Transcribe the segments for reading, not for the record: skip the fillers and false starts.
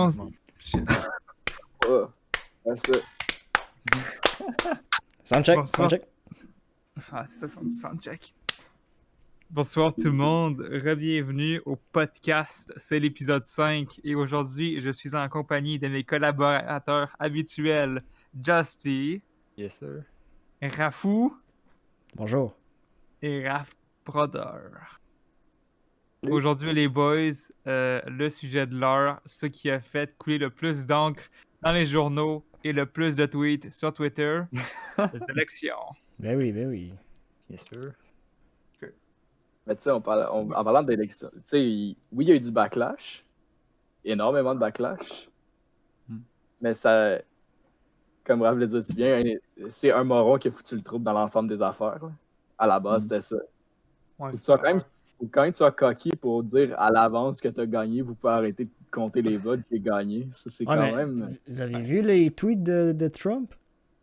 Bon, Shit. Ouais, c'est ça. Soundcheck, Bonsoir. soundcheck. Ah, c'est ça, son soundcheck. Bonsoir tout le monde, bienvenue au podcast, c'est l'épisode 5 et aujourd'hui je suis en compagnie de mes collaborateurs habituels, Justy, Yes, sir. Rafou Bonjour. et Raf Brother. Salut. Aujourd'hui les boys, le sujet de l'heure, ce qui a fait couler le plus d'encre dans les journaux et le plus de tweets sur Twitter, les élections. Ben oui, ben oui. Yes, sir. Mais tu sais, en parlant d'élections, tu sais, oui, il y a eu du backlash. Énormément de backlash. Mais ça, comme Raph l'a dit aussi bien, c'est un moron qui a foutu le trouble dans l'ensemble des affaires. Là. À la base, c'était ça. Ouais, Faut c'est que quand même tu sois coquille pour dire à l'avance que tu as gagné, vous pouvez arrêter de compter les votes qui ont gagné. Ça, c'est Ouais, quand mais même. vous avez vu les tweets de Trump?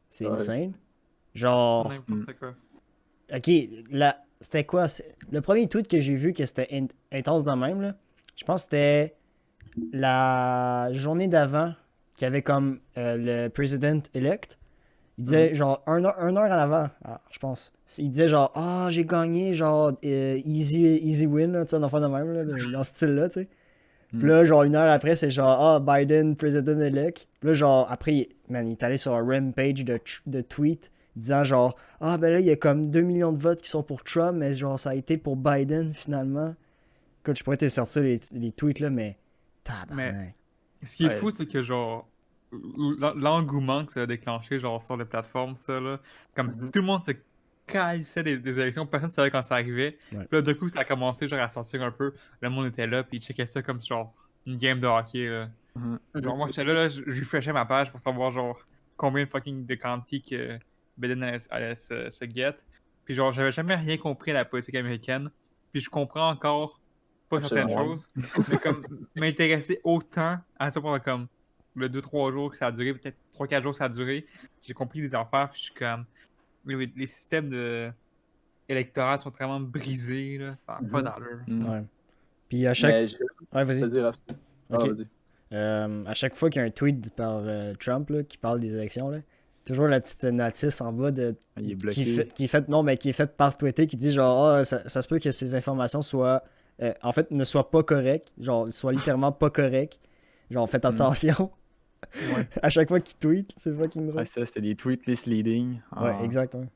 C'est Ouais. insane. c'est Genre, n'importe quoi. ok, c'était quoi? Le premier tweet que j'ai vu que c'était intense dans le même, là, je pense que c'était la journée d'avant qu'il y avait comme le president-elect. Il disait genre un heure en avant, je pense. Il disait genre, ah, j'ai gagné, genre, easy win, là, tu sais, un enfant de même, là, dans ce style-là, tu sais. Puis là, genre, une heure après, c'est genre, ah, Biden, president-elect. Puis là, genre, après, man, il est allé sur un rampage de tweets disant genre, ah, ben là, il y a comme 2 millions de votes qui sont pour Trump, mais genre, ça a été pour Biden, finalement. Écoute, je pourrais te sortir les tweets, là, mais tabarnak. Ce qui est Ouais. fou, c'est que genre l'engouement que ça a déclenché genre sur les plateformes, ça là, comme Mhm. tout le monde se calissait des élections, personne ne savait quand ça arrivait. Ouais. Puis là, du coup, ça a commencé genre à sortir un peu. Le monde était là, puis il checkait ça comme genre une game de hockey. Là. Genre, moi, j'étais là, je refreshais ma page pour savoir genre combien de fucking de quanti que Biden allait se get. Puis genre, j'avais jamais rien compris à la politique américaine. Puis je comprends encore pas certaines Absolument. choses, mais comme m'intéresser autant à ça pendant comme le 2-3 jours que ça a duré, peut-être 3-4 jours que ça a duré, j'ai compris des affaires, puis je suis comme les systèmes électoraux sont vraiment brisés, là, ça n'a pas d'allure. Ouais. Puis à chaque. Mais Ouais, je te vas-y. dis, Raph. Ah, Ok. vas-y. À chaque fois qu'il y a un tweet par Trump là, qui parle des élections, là, toujours la petite notice en bas Il est bloqué. qui est faite par Twitter qui dit genre ah, ça se peut que ces informations soient en fait ne soient pas correctes, genre soient littéralement pas correctes. Genre faites attention. Ouais. À chaque fois qu'il tweet, c'est fucking drôle. Ouais, ça, c'était des tweets misleading Ouais, exact. Ouais.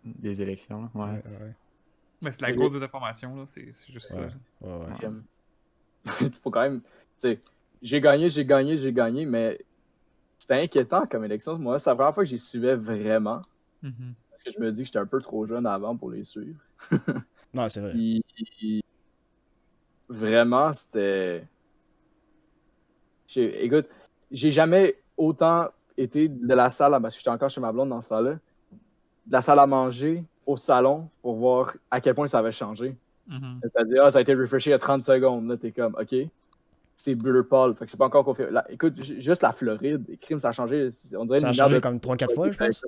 des élections. Là. Ouais. Ouais. Mais c'est la Ok. grosse désinformation, là, c'est juste Ouais. ça. Ouais. J'aime. Il faut quand même. Tu sais, j'ai gagné, mais c'était inquiétant comme élection. Moi, c'est la première fois que j'y suivais vraiment. Mhm. Parce que je me dis que j'étais un peu trop jeune avant pour les suivre. Non, c'est vrai. Puis, vraiment, c'était. Écoute, j'ai jamais autant été de la salle, parce que j'étais encore chez ma blonde dans ce temps-là, de la salle à manger au salon pour voir à quel point ça avait changé. Mhm. C'est-à-dire, ça a été refreshé il y a 30 secondes. Là, t'es comme, OK, c'est Bleu Paul. Fait que c'est pas encore confirmé. Écoute, juste la Floride, les crimes, ça a changé. On dirait Ça a une changé milliard comme 3-4 fois, je pense.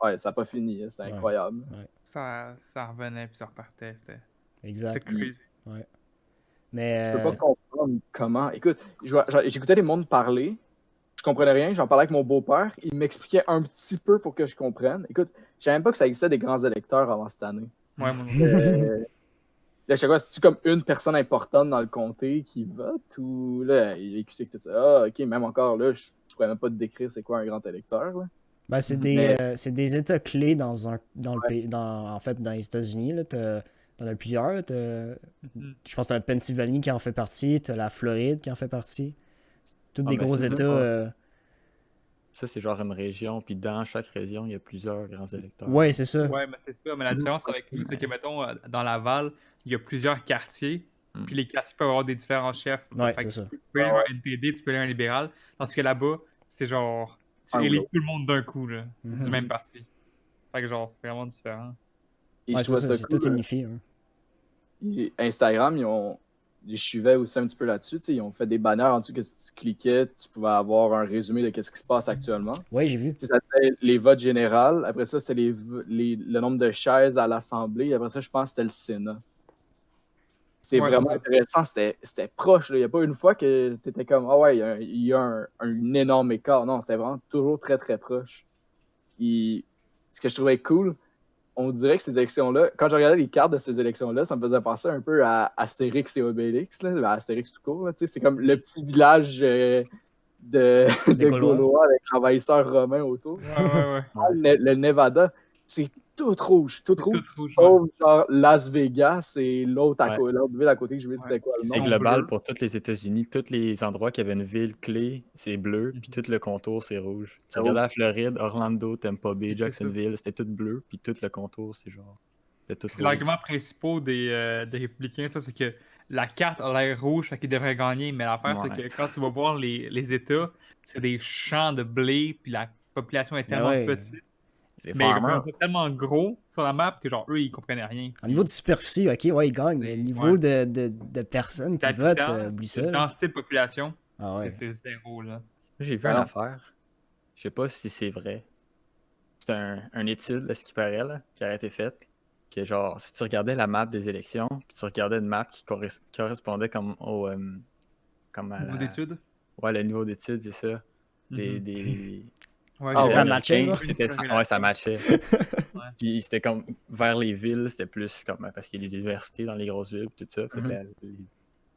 Ouais, ça n'a pas fini. C'était Ouais. incroyable. Ça revenait puis ça repartait, c'était Exact. crazy. Mais Je peux pas comprendre comment. Écoute, j'écoutais les mondes parler. Je comprenais rien. J'en parlais avec mon beau-père. Il m'expliquait un petit peu pour que je comprenne. Écoute, je savais même pas que ça existait des grands électeurs avant cette année. Ouais, mon Là, chaque fois, c'est-tu comme une personne importante dans le comté qui vote ou là, il explique tout ça. Ah, ok, même encore là, je pourrais même pas te décrire c'est quoi un grand électeur. Là. ben, c'est des états clés dans le pays, en fait, dans les États-Unis. Là, t'en as plusieurs. Là, Mhm. je pense que t'as la Pennsylvanie qui en fait partie, t'as la Floride qui en fait partie. Tous Ah, des mais gros c'est ça. États. Ça, c'est genre une région, puis dans chaque région, il y a plusieurs grands électeurs. Ouais, c'est ça. Ouais, mais c'est ça. Mais la différence avec nous, c'est que, mettons, dans Laval, il y a plusieurs quartiers, puis les quartiers peuvent avoir des différents chefs. Ouais, Fait que c'est ça. tu peux élire un NPD, tu peux élire un libéral. Tandis que là-bas, c'est genre, tu Un élis ou tout le monde d'un coup, là, Mhm. du même parti. Fait que genre, c'est vraiment différent. Et Ouais, je c'est trouvais ça, ça c'est cool. tout unifié. Hein. Instagram, je suivais aussi un petit peu là-dessus. Ils ont fait des banners en dessous que si tu cliquais, tu pouvais avoir un résumé de ce qui se passe actuellement. Ouais, j'ai vu. Ça c'était les votes généraux. Après ça, c'est le nombre de chaises à l'Assemblée. Après ça, je pense que c'était le Sénat. C'est Ouais, vraiment c'est ça. intéressant. C'était proche. Il n'y a pas une fois que tu étais comme, ah ouais, il y a un énorme écart. Non, c'était vraiment toujours très, très proche. Et ce que je trouvais cool, on dirait que ces élections-là, quand je regardais les cartes de ces élections-là, ça me faisait penser un peu à Astérix et Obélix, là, à Astérix tout court. Là, c'est comme le petit village de Gaulois. Gaulois avec l'envahisseur romain autour. Ouais. Le Nevada, c'est tout rouge, C'est tout rouge, sauf genre Las Vegas et l'autre Ouais. l'autre ville à côté que je vais c'était quoi le Puis C'est nom? global bleu. pour tous les États-Unis. Tous les endroits qui avaient une ville clé, c'est bleu, puis tout le contour, c'est rouge. Tu C'est regardais la Floride, Orlando, Tampa Bay, Puis c'est ça. Jacksonville, c'était tout bleu, puis tout le contour, c'est genre. C'était tout C'est rouge. l'argument principal des républicains, ça, c'est que la carte a l'air rouge, fait qu'ils devraient gagner, mais l'affaire, c'est Ouais. que quand tu vas voir les États, c'est des champs de blé, puis la population est Ben tellement ouais. petite, C'est mais farmer. c'est tellement gros sur la map que genre eux, ils comprenaient rien. Au niveau de superficie, ok, ouais, ils gagnent, mais au niveau Ouais. de personnes qui votent, D'habitants, oublie de ça. Là. densité de population, Ah ouais. c'est zéro, là. J'ai vu Ah une non. affaire. Je sais pas si c'est vrai. C'est une étude, à ce qui paraît, là, qui a été faite. Que genre, si tu regardais la map des élections, puis tu regardais une map qui correspondait comme au. Comme à Niveau d'études. Ouais, le niveau d'études, c'est ça. Mhm. Des Ouais, Ah, ça ouais. matchait, genre. C'était Une ouais, ça matchait. Ouais. Puis c'était comme vers les villes, c'était plus comme parce qu'il y a des universités dans les grosses villes, puis tout ça. Fait que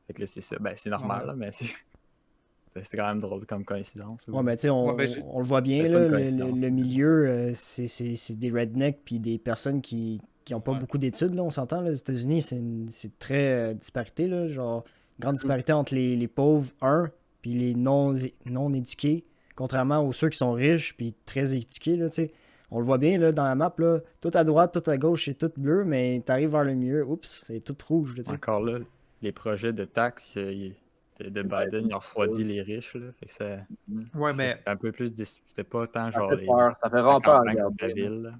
fait que là, c'est ça. Ben, c'est normal, Ouais. là, mais c'était quand même drôle comme coïncidence. Ouais, mais tu sais, on, Ouais, ben, j'ai- on le voit bien, c'est là, pas une le coïncidence. milieu, c'est des rednecks puis des personnes qui n'ont pas Ouais. beaucoup d'études, là, on s'entend, là, aux États-Unis, c'est très disparité, là, genre, grande disparité entre les pauvres, puis les non éduqués, contrairement aux ceux qui sont riches puis très éduqués, là, tu sais. On le voit bien, là, dans la map, là, tout à droite, tout à gauche, c'est tout bleu, mais t'arrives vers le milieu, oups, c'est tout rouge, là, tu sais. Encore là, les projets de taxes de Biden, ils ont refroidi les riches. Là, fait que Ouais, mais c'était un peu plus. C'était pas tant Ça genre fait peur, ça fait la vraiment peur à campagne contre la regarder. ville. Là.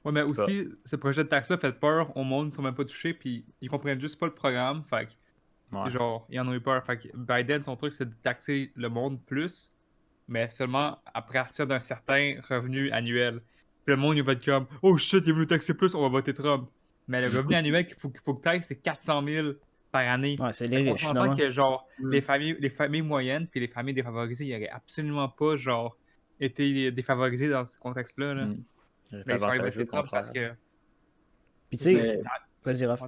Ouais, mais aussi, ce projet de taxe-là fait peur au monde qui sont même pas touchés, puis ils comprennent juste pas le programme. Fait que, Ouais. genre, ils en ont eu peur. Fait que Biden, son truc, c'est de taxer le monde plus, mais seulement à partir d'un certain revenu annuel. Puis le monde, il va être comme, oh shit, il veut nous taxer plus, on va voter Trump. Mais le revenu annuel qu'il faut que taxes, c'est 400 000 par année. Ouais, c'est Fait les qu'on riches, s'entend finalement. que, genre, Mm. les familles moyennes puis les familles défavorisées, ils auraient absolument pas, genre, été défavorisés dans ce contexte-là. Là. Il est Mais ils sont allés avantageux voter au Trump parce contraire. que. Puis tu sais, Mais vas-y, Raph.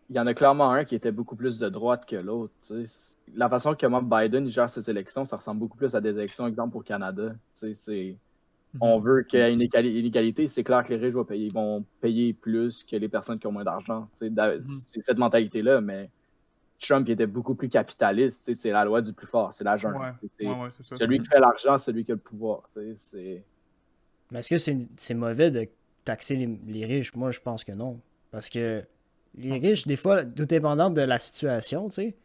il y en a clairement un qui était beaucoup plus de droite que l'autre. Tu sais. La façon comment Biden il gère ses élections, ça ressemble beaucoup plus à des élections, exemple, au Canada. Tu sais, on veut qu'il y ait une inégalité, c'est clair que les riches vont payer plus que les personnes qui ont moins d'argent. Tu sais, c'est cette mentalité-là, mais Trump il était beaucoup plus capitaliste. Tu sais, c'est la loi du plus fort, c'est la jungle. Ouais, Tu sais, c'est ouais, c'est ça. celui qui fait l'argent, celui qui a le pouvoir. Tu sais, c'est... Mais est-ce que c'est mauvais de taxer les riches? Moi, je pense que non. Parce que les riches, des fois, tout dépendant de la situation, tu sais,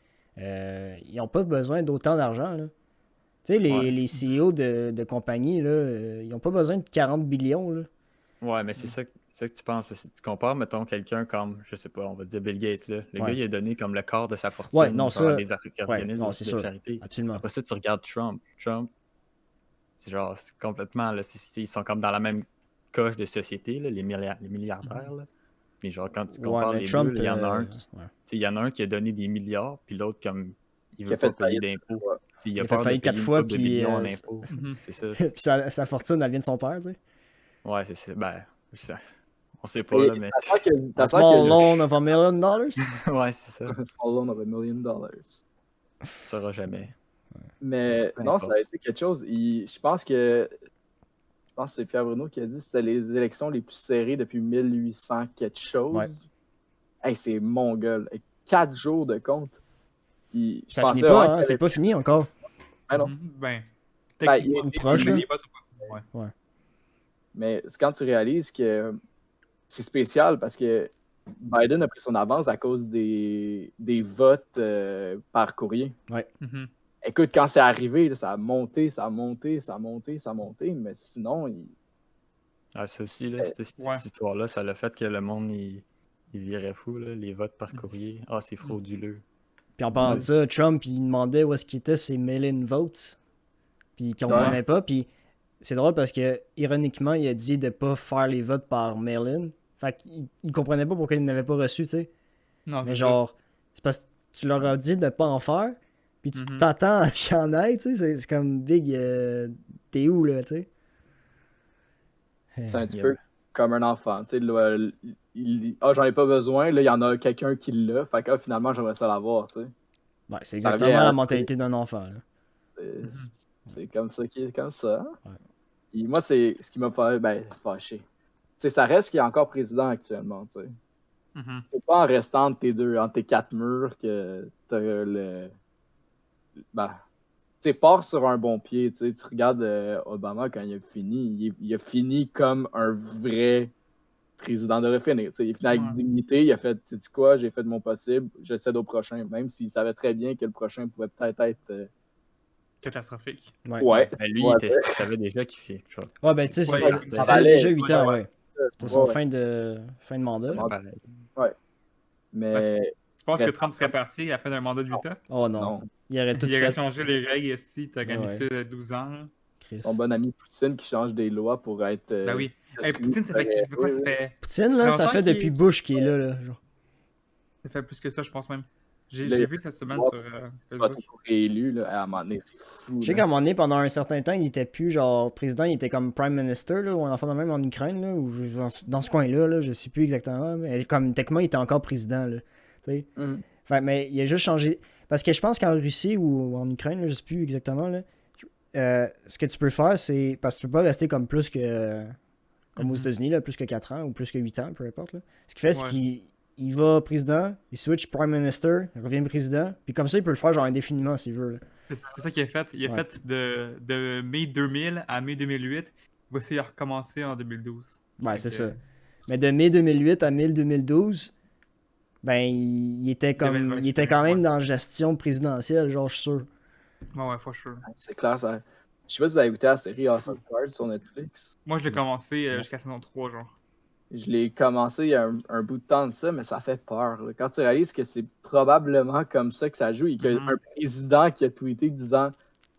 ils n'ont pas besoin d'autant d'argent, là. Tu sais, les CEO de compagnies, là, ils n'ont pas besoin de 40 billions, là. Ouais, mais c'est ça que tu penses. Parce que tu compares, mettons, quelqu'un comme, je sais pas, on va dire Bill Gates. Là. Le gars, il a donné comme le quart de sa fortune Ouais, non, genre, ça- à des organismes non, c'est de sûr. charité. Absolument. Après ça, tu regardes Trump. Trump, c'est genre, c'est complètement, là, ils sont comme dans la même coche de société, là, les milliardaires. Là. Mais genre, quand tu compares mais les Trump, deux, il y en a un ouais. il y en a un qui a donné des milliards, puis l'autre, comme, il Qui veut a fait pas payer faillite. d'impôts. Ouais. Il Il a a fait peur de faillite payer 4 une fois, couple de puis, billions en euh, impôts. C'est ça. Puis sa fortune, elle vient de son père, tu sais. Ouais, c'est ça. Ben, on sait pas, Et là, mais... ça sent que, A ça sent small que loan of $1 million. ouais, c'est ça. Small loan of $1 million. Tu sauras jamais. Mais Peu non, importe. ça a été quelque chose. Je pense que c'est Pierre Bruno qui a dit que c'était les élections les plus serrées depuis 1800 quelque chose. Ouais. Hey, c'est mongol. 4 jours de compte. Je Ça pensais finit vraiment pas, qu'il hein, y c'est avait- pas fini encore. Ah non. Ben, Ben, techniquement, ou proche, là. les votes sont pas- ouais. Mais c'est quand tu réalises que c'est spécial parce que Biden a pris son avance à cause des votes par courrier. Mhm. Écoute, quand c'est arrivé, là, ça a monté, mais sinon, Ah, ça aussi, là, cette Ouais. histoire-là, ça l'a fait que le monde, il virait fou, là, les votes par courrier. Ah, c'est frauduleux. Puis en parlant de ça, Trump, il demandait où est-ce qu'il était ses mail-in votes. Puis il comprenait pas. Puis c'est drôle parce que, ironiquement, il a dit de pas faire les votes par mail-in. Fait qu'il comprenait pas pourquoi il n'avait pas reçu, tu sais. Non, Mais c'est genre, c'est parce que tu leur as dit de pas en faire, puis tu Mhm. t'attends à ce qu'il y en ait, tu sais, c'est comme Big, t'es où, là, tu sais? C'est un petit Yeah. peu comme un enfant. Tu sais, j'en ai pas besoin. Là, il y en a quelqu'un qui l'a. Fait que finalement, j'aimerais ça l'avoir. Tu sais. Ouais, c'est Ça exactement revient la à- mentalité d'un enfant, là. C'est Mhm. c'est comme ça qui est comme ça. Ouais. Et moi, c'est ce qui m'a fâché. Tu sais, ça reste qu'il est encore président actuellement. Tu sais. Mhm. C'est pas en restant entre tes quatre murs que t'as le. Ben, tu sais, pars sur un bon pied. Tu sais, tu regardes Obama quand il a fini. Il a fini comme un vrai président devrait finir. Tu sais, il est fini avec Ouais. dignité. Il a fait, tu sais quoi, j'ai fait de mon possible. Je cède au prochain. Même s'il savait très bien que le prochain pouvait peut-être être. Catastrophique. Ouais. Ben, lui, Ouais, il savait déjà qu'il fait. Genre, Ouais, ben, tu sais, Ouais, ça il ça valait, faisait déjà ouais, 8 ans, ouais. c'est ça. C'était son Ouais, fin de mandat, là. pareil. Mais. Tu penses que Reste- Trump serait parti après un mandat de 8 ans? Oh non, Non. il aurait tout Il aurait fait, changé les règles, esti, t'as gagné Ouais. ça 12 ans. Là. Chris. Son bon ami Poutine qui change des lois pour être. Ben oui. Hey, celui Poutine, qui ça fait ferait- quoi? oui, Ça oui. fait... Poutine, là, ça longtemps fait qu'il- depuis Bush qui est là, genre. ça fait plus que ça, je pense même. Là, J'ai il vu cette semaine ouais, sur Il sera Facebook. toujours réélu, là. À un moment donné, c'est fou. Je sais là. qu'à un moment donné, pendant un certain temps, il était plus genre président, il était comme prime minister, là, ou un enfant de même en Ukraine, là, ou dans ce coin-là, là, je sais plus exactement, mais comme techniquement, il était encore président, là, tu sais. Mhm. Fait, mais il a juste changé, parce que je pense qu'en Russie ou en Ukraine, là, je sais plus exactement, là, ce que tu peux faire, c'est, parce que tu peux pas rester comme plus que, comme aux Mhm. États-Unis, là, plus que 4 ans, ou plus que 8 ans, peu importe, là. Ce qu'il fait, c'est Ouais. qu'il va président, il switch prime minister, il revient président, puis comme ça, il peut le faire genre indéfiniment s'il veut, là. C'est ça qu'il a fait. Il a Ouais. fait de mai 2000 à mai 2008. Voici, il a recommencé en 2012. Ouais, Fait c'est que, ça. Mais de mai 2008 à mai 2012, ben, il était comme, il était quand même dans la gestion présidentielle, genre, je suis sûr. Ouais, for sure. C'est clair, ça. Je sais pas si vous avez écouté la série House of Cards sur Netflix. Moi, je l'ai commencé jusqu'à saison 3, genre. Je l'ai commencé il y a un bout de temps de ça, mais ça fait peur. Là. Quand tu réalises que c'est probablement comme ça que ça joue et qu'il y a Mhm. un président qui a tweeté disant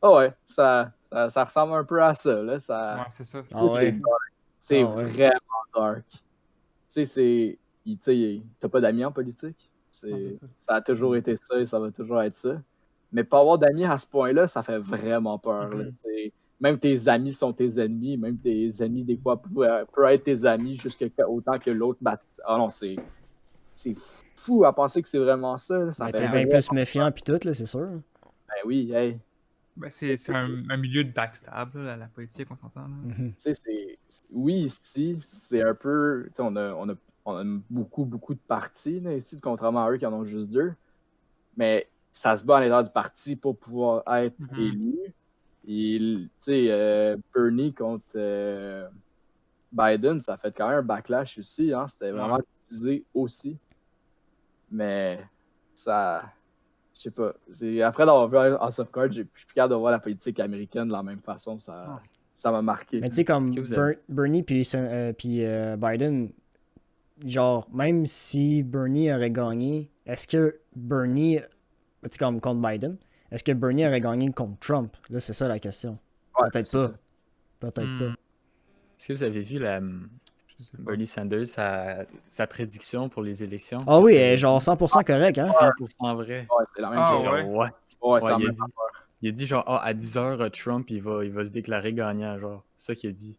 ah ouais, ça ressemble un peu à ça. Là. Ouais, c'est ça. Ah ouais. C'est dark. C'est Ah ouais. vraiment dark. Tu sais, t'as pas d'amis en politique. c'est ça. Ça a toujours été ça et ça va toujours être ça. Mais pas avoir d'amis à ce point-là, ça fait vraiment peur. Là. Mhm. Même tes amis sont tes ennemis, même tes amis, des fois, peuvent être tes amis autant que l'autre bat. Ah non, c'est fou à penser que c'est vraiment ça. Là. Ça Ben, fait t'es bien vraiment- plus méfiant pis tout, là, c'est sûr. Ben oui, hey. Ben, c'est un milieu de backstab, là, la politique, on s'entend. Là. Mhm. Tu sais, oui, ici, c'est un peu. Tu sais, on a beaucoup, beaucoup de partis là, ici, contrairement à eux qui en ont juste deux. Mais ça se bat à l'intérieur du parti pour pouvoir être Mhm. élu. Et, tu sais, Bernie contre Biden, ça fait quand même un backlash aussi. Hein? C'était vraiment divisé aussi. Mais ça. Je sais pas. Après d'avoir vu House of Cards, je suis plus capable de voir la politique américaine de la même façon. Ça m'a marqué. Mais tu sais, comme Est-ce que vous avez- Bernie puis Biden, genre, même si Bernie aurait gagné, est-ce que Bernie, tu sais, comme contre Biden, est-ce que Bernie aurait gagné contre Trump? Là, c'est ça la question. Ouais, Peut-être c'est pas. ça. Peut-être Hmm. pas. Est-ce que vous avez vu Je sais pas. Bernie Sanders, sa prédiction pour les élections? Ah oui, elle est genre 100% correct, hein? 100% vrai. Ouais, c'est la même Ah, chose. ouais. Genre, ouais. Ouais, c'est la il, a même dit, il a dit genre, à 10h, Trump, il va se déclarer gagnant, genre. C'est ça qu'il a dit.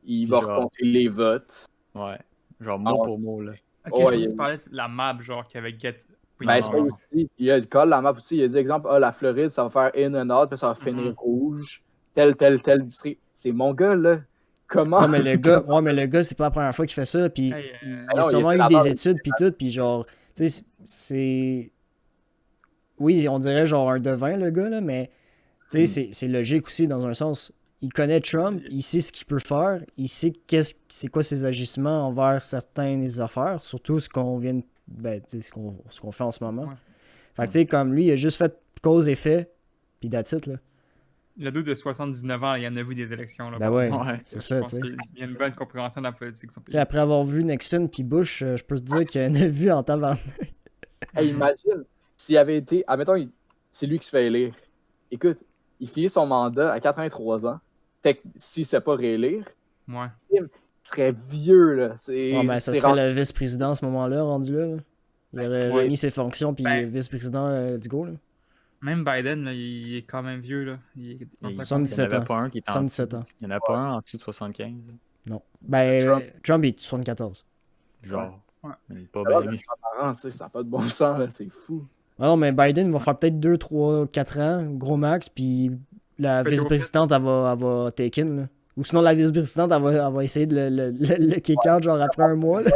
Il va genre- recompter les votes. Ouais. Genre, mot Ah, pour mot, là. Ok, Ouais, je pensais il- que tu parlais de la map, genre, qui avait get. Ben, non, ça non. aussi. Il a collé la map aussi. Il a dit, exemple, la Floride, ça va faire in and out, puis ça va finir Mhm. rouge. Tel district. C'est mon gars, là. Comment? Ouais, mais le gars, c'est pas la première fois qu'il fait ça, puis Hey, il Ah a non, sûrement il eu est des sénateur, études, puis tout, puis genre, tu sais, c'est... Oui, on dirait genre un devin, le gars, là, mais, tu sais, c'est logique aussi, dans un sens. Il connaît Trump, il sait ce qu'il peut faire, il sait c'est quoi ses agissements envers certaines affaires, surtout ce qu'on vient de... Ben, tu sais, ce qu'on fait en ce moment. Ouais. Fait que, tu sais, comme lui, il a juste fait cause-effet, puis that's it, là. Le dos de 79 ans, il en a vu des élections. Là, Ben ouais, Ouais. c'est Je ça, tu pense sais. qu'il y a une bonne compréhension de la politique. Son Tu sais, pays. après avoir vu Nixon puis Bush, je peux te dire qu'il y en a vu en tabarnak. Hey, imagine, s'il avait été. Admettons, c'est lui qui se fait élire. Écoute, il finit son mandat à 83 ans. S'il ne se fait pas réélire, Ouais. il serait vieux, là. C'est Ouais, ben, ça c'est serait rendu- le vice-président à ce moment-là, rendu là. Il aurait Ouais. remis ses fonctions, puis Ben- vice-président, let's go, là. Même Biden, là, il est quand même vieux, là. Il est Il y en 77 avait ans. pas un qui était en 77 dessous. ans. Il y en a pas un en dessous de 75. Non. Ben, Trump. Trump il est 74. Genre. Ouais. Mais pas Alors, bien le mieux. parent, tu sais, ça n'a pas de bon sens, là, c'est fou. Ah non, mais Biden va faire peut-être 2, 3, 4 ans, gros max, puis la Fait que vice-présidente, elle va take in, là. Ou sinon, la vice-présidente, elle va essayer de le kick-out, genre après un mois, là.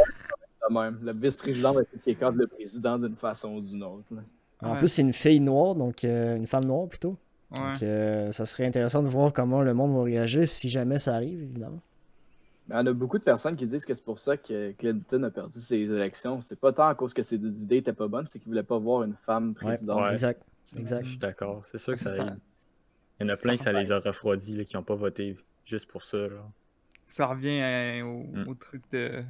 De même. Le vice-président va être quelqu'un le président d'une façon ou d'une autre. Là. En Ouais. plus, c'est une fille noire, donc une femme noire, plutôt. Ouais. Donc, ça serait intéressant de voir comment le monde va réagir si jamais ça arrive, évidemment. Mais il y en a beaucoup de personnes qui disent que c'est pour ça que Clinton a perdu ses élections. C'est pas tant à cause que ses idées étaient pas bonnes, c'est qu'il voulait pas voir une femme présidente. Ouais. Exact. Exact. Je suis d'accord. C'est sûr que ça. Ça- Il y en a plein que ça les a refroidis, là, qui n'ont pas voté juste pour ça. Genre. Ça revient Mm. au truc de.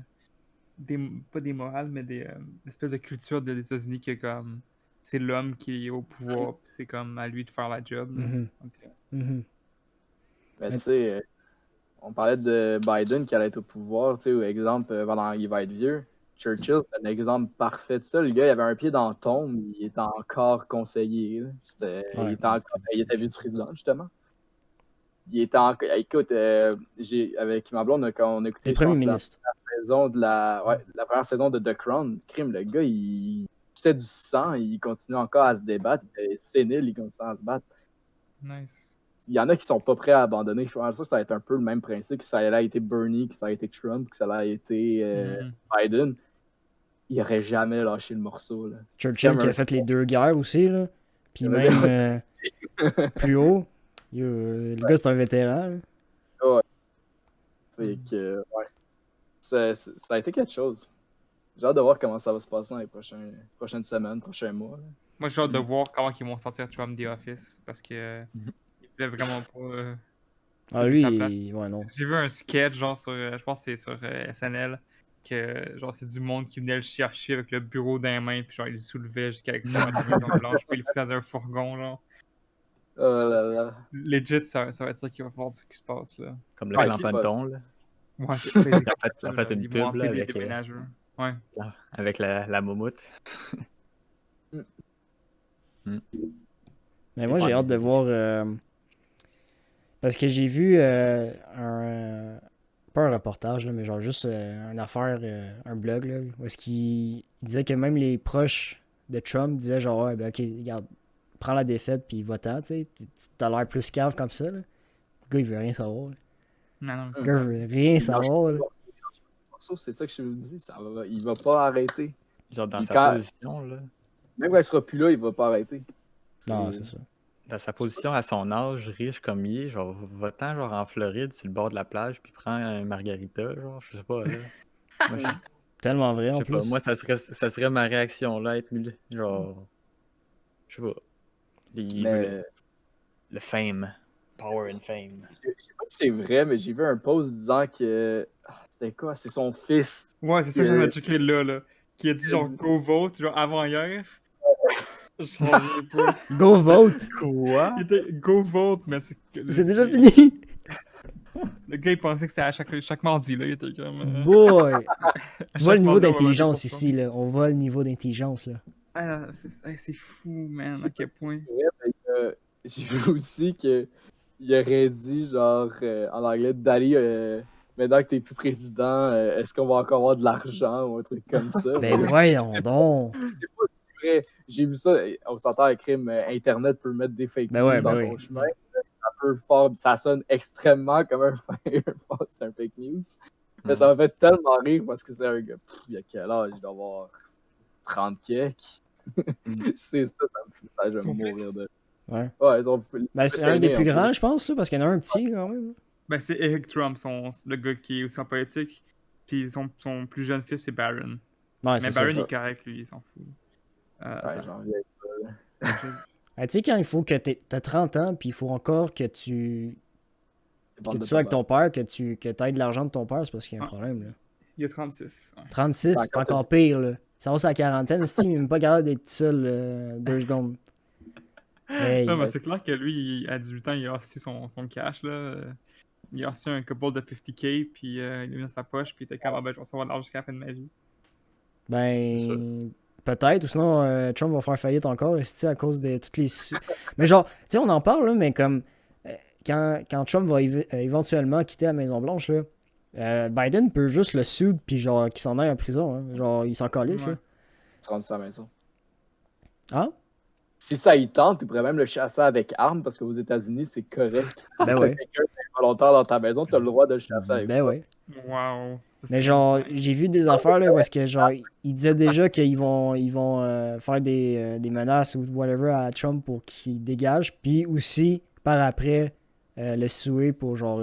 Pas des morales, mais des espèces de culture des États-Unis qui est comme. C'est l'homme qui est au pouvoir, puis c'est comme à lui de faire la job. là. Mhm. Donc, Mhm. Mais tu sais, on parlait de Biden qui allait être au pouvoir. Tu sais, exemple, pendant il va être vieux. Churchill, c'est un exemple parfait de ça. Le gars, il avait un pied dans la tombe, il était encore conseiller. Là. Ouais. Il était vice-président, justement. Il était encore. Écoute, avec ma blonde, quand on écoutait T'es premier la ministre. saison de la première saison de The Crown, crime, le gars, il poussait du sang, il continue encore à se débattre. Il était sénile, il continue à se battre. nice. Il y en a qui sont pas prêts à abandonner. Je pense que ça va être un peu le même principe, que ça a été Bernie, que ça a été Trump, que ça a été Mhm. Biden. Il aurait jamais lâché le morceau. Là. Churchill qui a fait les 2 guerres aussi, là. Puis même plus haut. Le gars, c'est un vétéran, là. Fait que, ouais. Ça a été quelque chose. J'ai hâte de voir comment ça va se passer dans les prochaines semaines, prochains mois. Là. Moi, j'ai hâte de voir comment ils vont sortir Trump The Office parce que il voulait vraiment pas. Ah, céder lui, sa place. ouais, non. J'ai vu un sketch, genre, sur, je pense que c'est sur SNL, que genre, c'est du monde qui venait le chercher avec le bureau dans les mains, puis genre, il le soulevait jusqu'à la maison blanche, puis il le foutait dans un fourgon, genre. Oh là là. Legit, ça va être ça qui va voir ce qui se passe, là. Comme le Ouais, clan c'est Panton, là. Ouais, c'est Il a fait une ils vont pub là, appeler des avec, déménageurs. Ouais. avec la moumoute. Mais moi, j'ai hâte de voir. Parce que j'ai vu pas un reportage, là, mais genre juste une affaire, un blog, là, où est-ce qu'il disait que même les proches de Trump disaient genre, ouais, ben ok, regarde, prends la défaite puis va-t'en, tu sais. T'as l'air plus cave comme ça, là. Le gars, il veut rien savoir. Là. Non, non. Le gars, il veut rien savoir, là. C'est ça que je vous dis, il va pas arrêter. Genre dans Et sa quand- position, là. Même quand il sera plus là, il va pas arrêter. Non, c'est ça. Dans sa position à son âge, riche comme il est, genre, va-t'en genre en Floride, sur le bord de la plage, puis prends un margarita, genre, je sais pas, là. Moi, Tellement vrai, je en sais pas, plus. moi, ça serait ma réaction, là, être genre, je sais pas. Il veut Mais le fame. Power and fame. je sais pas si c'est vrai, mais j'ai vu un post disant que. C'était quoi? C'est son fils. Ouais, c'est ça que j'en ai checké là. Qui a dit genre go vote, genre avant hier. J'en reviens pas. Go vote! Quoi? Il était go vote, mais C'est déjà fini! Le gars, il pensait que c'était à chaque mardi, là. Il était comme. Boy! Tu vois le chaque niveau mardi, on va d'intelligence voter pour ici, là. On voit le niveau d'intelligence, là. Ah, c'est fou, man, à quel point. J'ai vu aussi qu'il aurait dit, genre, en anglais, Daddy, maintenant que t'es plus président, est-ce qu'on va encore avoir de l'argent ou un truc comme ça? Ben voyons donc! C'est pas si vrai. J'ai vu ça, on s'entend à crime, Internet peut mettre des fake Ben news ouais, dans ben ton oui. chemin. Ça sonne extrêmement comme c'est un fake news. Mais ça m'a fait tellement rire parce que c'est un gars, il a quel âge? Il doit avoir 30 quelques. C'est ça, je vais mourir de. Ouais. Ouais, ils ont. Ben, c'est un des plus grands, je pense, ça, parce qu'il y en a un petit, quand même. Ben, c'est Eric Trump, le gars qui est aussi en politique. Puis son plus jeune fils, c'est Barron. Ouais, Mais c'est ça. Barron, il est correct, lui, il s'en fout. Ouais, Attends. j'en viens pas. Ah, tu sais, quand il faut que t'as 30 ans, puis il faut encore que tu sois avec ton père, que tu aies de l'argent de ton père, c'est parce qu'il y a un problème, là. Il a 36. Ouais. 36, c'est encore pire, là. Ça va sur la quarantaine, si il n'est même pas capable d'être seul 2 secondes. Hey, Non, mais c'est clair que lui, à 18 ans, il a reçu son cash, là. Il a reçu un couple de 50K, puis il l'a mis dans sa poche, puis il était comme, ah ben, je vais recevoir de l'argent jusqu'à la fin de ma vie. ben, peut-être, ou sinon Trump va faire faillite encore, à cause de toutes les... Mais genre, tu sais, on en parle, là, mais comme quand Trump va éventuellement quitter la Maison-Blanche, là, Biden peut juste le suivre puis genre qu'il s'en aille en prison. Hein. Genre, il s'en calisse. Ouais. Là. Il se rend à la maison. Hein? Si ça y tente, tu pourrais même le chasser avec armes parce qu'aux États-Unis, c'est correct. Ben ouais. Quelqu'un involontaire dans ta maison, tu as le droit de le chasser avec. Ben ouais. Wow. Ça, Mais c'est genre, insane. j'ai vu des affaires là parce que genre, ils disaient déjà qu'ils vont faire des menaces ou whatever à Trump pour qu'il dégage. Puis aussi, par après, le suer pour genre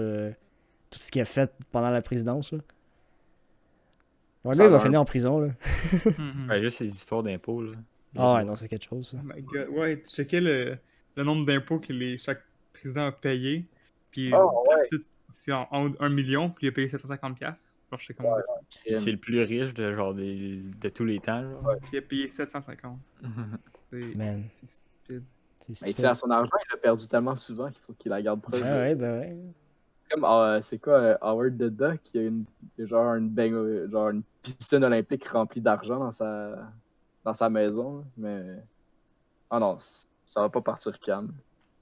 tout ce qu'il a fait pendant la présidence. Là. Le Ça gars, il va va. finir en prison. Là. Mhm. Ouais, juste ces histoires d'impôts, là. Ah ouais, non, c'est quelque chose. Ça. Oh my god. Ouais, tu checkais le nombre d'impôts que chaque président a payé. Puis Oh, ouais. d'habitude, c'est en haut de 1 million, puis il a payé 750$. Alors, je sais comment. C'est le plus riche de genre de tous les temps. Genre. Puis il a payé 750. C'est Man, c'est stupide. c'est Mais super. tu sais, à son argent, il l'a perdu tellement souvent qu'il faut qu'il la garde proche. Ouais, ben ouais. C'est comme, c'est quoi, Howard the Duck, il y a genre une piscine olympique remplie d'argent dans sa maison. Mais, ah non, ça va pas partir calme.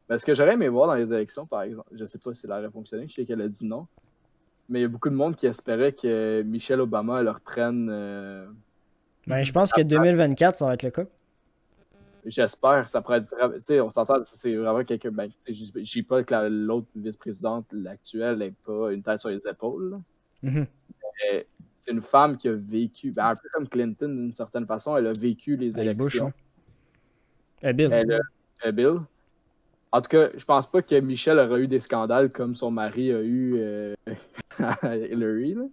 Mais ce que j'aurais aimé voir dans les élections, par exemple, je sais pas si ça aurait fonctionné, je sais qu'elle a dit non, mais il y a beaucoup de monde qui espérait que Michelle Obama leur prenne. Ben, je pense que 2024, ça va être le cas. J'espère, ça pourrait être vraiment. Tu sais, on s'entend, c'est vraiment quelqu'un. Ben, tu sais, je dis pas que l'autre vice-présidente, l'actuelle, n'est pas une tête sur les épaules. Là. Mhm. Mais c'est une femme qui a vécu, ben, un peu comme Clinton d'une certaine façon, elle a vécu les Avec Bush, élections. Bill. Bill. En tout cas, je pense pas que Michelle aurait eu des scandales comme son mari a eu Hillary. Là.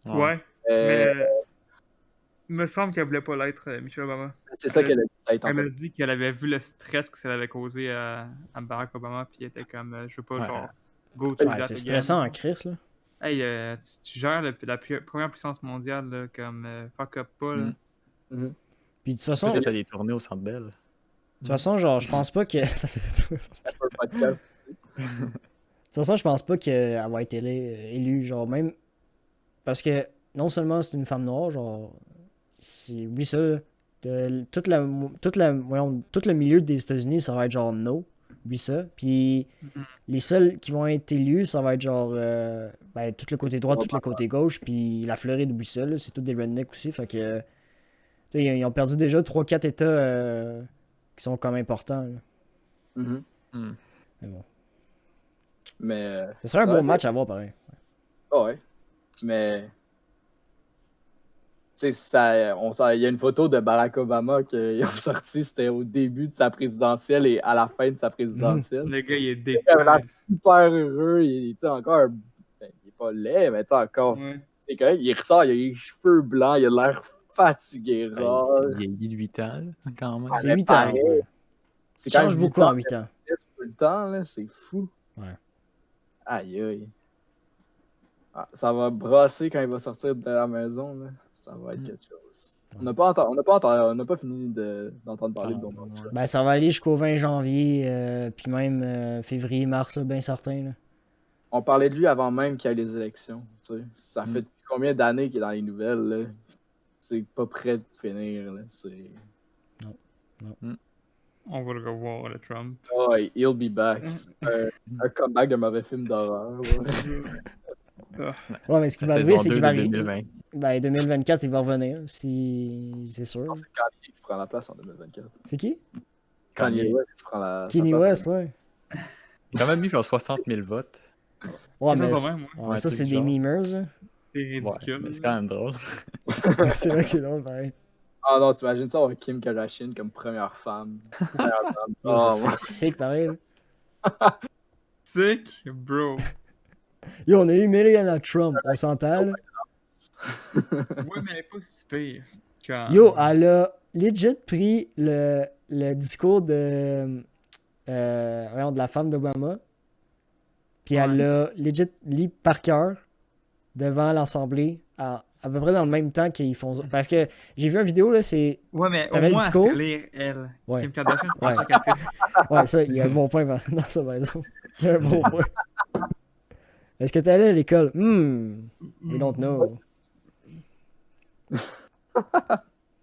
Ouais. Euh, Mais il me semble qu'elle voulait pas l'être, Michelle Obama. c'est ça qu'elle a dit. Ça a été Elle a entendu. dit qu'elle avait vu le stress que ça avait causé à Barack Obama, puis elle était comme, je veux pas, Ouais. genre, go through Ouais, that c'est again. stressant en Chris, là. Hey, tu gères première puissance mondiale, là, comme, fuck up pas, là. Mm. Mhm. Puis de toute façon, Ça fait des tournées au Centre Bell. de toute façon, genre, je pense pas que. Ça fait. De C'est pas le podcast. toute façon, je pense pas qu'elle va être élue, genre, même. Parce que non seulement c'est une femme noire, genre. Oublie ça. Tout le milieu des États-Unis, ça va être genre no. Oublie ça. Puis les seuls qui vont être élus, ça va être genre. Ben, tout le côté droit, tout le côté gauche. Puis la Floride, oublie ça, là, c'est tout des rednecks aussi. Fait que. Tu sais, ils ont perdu déjà 3-4 États qui sont comme importants. Là. Mhm. Mm. Mais bon. Mais. Ce serait un Ouais, bon match à voir, pareil. Ouais. Mais. Tu sais, il y a une photo de Barack Obama qu'ils ont sorti, c'était au début de sa présidentielle et à la fin de sa présidentielle. Le gars, il est Il a l'air dégueulasse. super heureux, il est encore. Ben, il est pas laid, mais tu sais, encore. Ouais. C'est correct, il ressort, il a les cheveux blancs, il a l'air fatigué, rare. Il y a 8 ans, là, quand même. C'est mais 8 ans. pareil, Ouais. C'est Ça quand change même beaucoup 8 en ans 8 ans. tout le temps, là, c'est fou. Ouais. Aïe, aïe. Ah, ça va brasser quand il va sortir de la maison, là. Ça va être quelque chose. On n'a pas fini d'entendre parler de Donald Trump. Ben, ça va aller jusqu'au 20 janvier, puis même février, mars, là, bien certain. Là. On parlait de lui avant même qu'il y ait les élections. Tu sais. Ça fait depuis combien d'années qu'il est dans les nouvelles, là? C'est pas prêt de finir, là. C'est... On va le revoir, le Trump. Oh, he'll be back. C'est un comeback de mauvais film d'horreur. Ouais. Ouais, mais ce qui va C'est arriver, c'est qu'il va 2020. arriver. Ben, 2024, il va revenir, si c'est sûr. Non, c'est Kanye qui prend la place en 2024. C'est qui? Kanye West qui prend sa Kanye place en West, ouais. Il a quand même eu genre 60 000 votes. Ouais, Quelque mais, chose de même, ouais. ouais, Ouais, ça, truc c'est du des genre. memers. Hein. C'est Ouais, ridicule. mais c'est quand même drôle. C'est vrai que c'est drôle, pareil. Ah non, t'imagines ça avoir Kim Kardashian comme première femme. Yo, Oh, ça serait ouais. sick, pareil. Là. Sick, bro. Yo, on a eu Melania Trump, on s'entend, là. Ouais, mais elle est pas si pire. Quand... Yo, elle a legit pris le discours voyons, de la femme d'Obama, puis elle l'a legit lu par cœur devant l'Assemblée à peu près dans le même temps qu'ils font. Parce que j'ai vu une vidéo, là, c'est. Ouais, mais T'avais au le moins, discours? elle sait lire, elle. Ouais. Kim Kardashian, je Ouais. pense qu'elle sait lire. Ouais, ça, il y a un bon point dans ça, par exemple. Il y a un bon point. Est-ce que t'es allé à l'école? We don't know.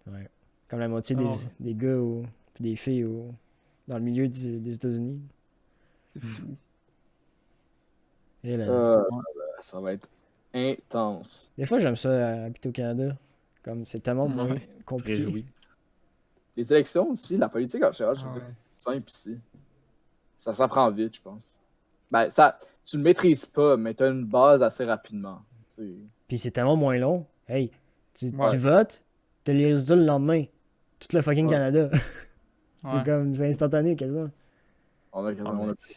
Ouais. Comme la moitié des gars puis des filles dans le milieu des États-Unis. C'est fou. Et là, Ça va être intense. des fois, j'aime ça habiter au Canada. Comme c'est tellement moins Ouais. compliqué. Réjoui. Les élections aussi, la politique en général, je Ah sais ouais. c'est simple ici. Ça s'apprend vite, je pense. Ben, tu le maîtrises pas, mais tu as une base assez rapidement. Puis c'est tellement moins long. Hey, tu Ouais. votes, t'as les résultats le lendemain. Tout le fucking Ouais. Canada. Ouais. C'est instantané quasiment. On a pu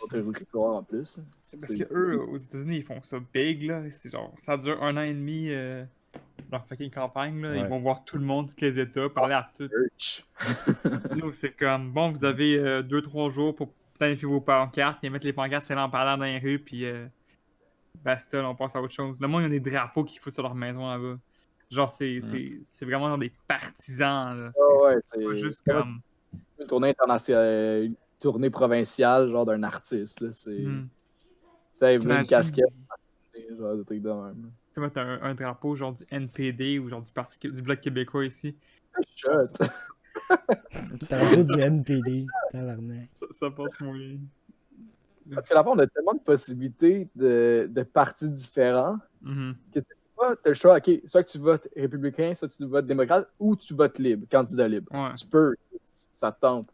voter Ricard en plus. C'est parce que eux, aux États-Unis, ils font ça big, là. C'est genre, ça dure 1 an et demi, leur fucking campagne, là. Ouais. Ils vont voir tout le monde, tous les États, parler à tous. Nous, c'est comme, bon, vous avez 2-3 jours pour planifier vos pancartes et mettre les pancartes sur en parlant dans les rues, puis basta, là, on passe à autre chose. Le monde, il y a des drapeaux qu'ils foutent sur leur maison là-bas. Genre, c'est vraiment genre des partisans, là. C'est pas juste comme... Une tournée internationale, une tournée provinciale, genre d'un artiste, là. C'est. Tu sais, une T'imagines? casquette, genre de trucs de même. Tu mettre un drapeau genre du NPD ou genre du Bloc québécois ici. Shut. Drapeau du NPD. Tabarnak. Ça passe moyen. Parce que la fois, on a tellement de possibilités de partis différents Mhm. que tu sais pas, t'as le choix, ok, soit que tu votes républicain, soit que tu votes démocrate, ou tu votes libre, candidat libre. Ouais. Tu peux, ça te tente.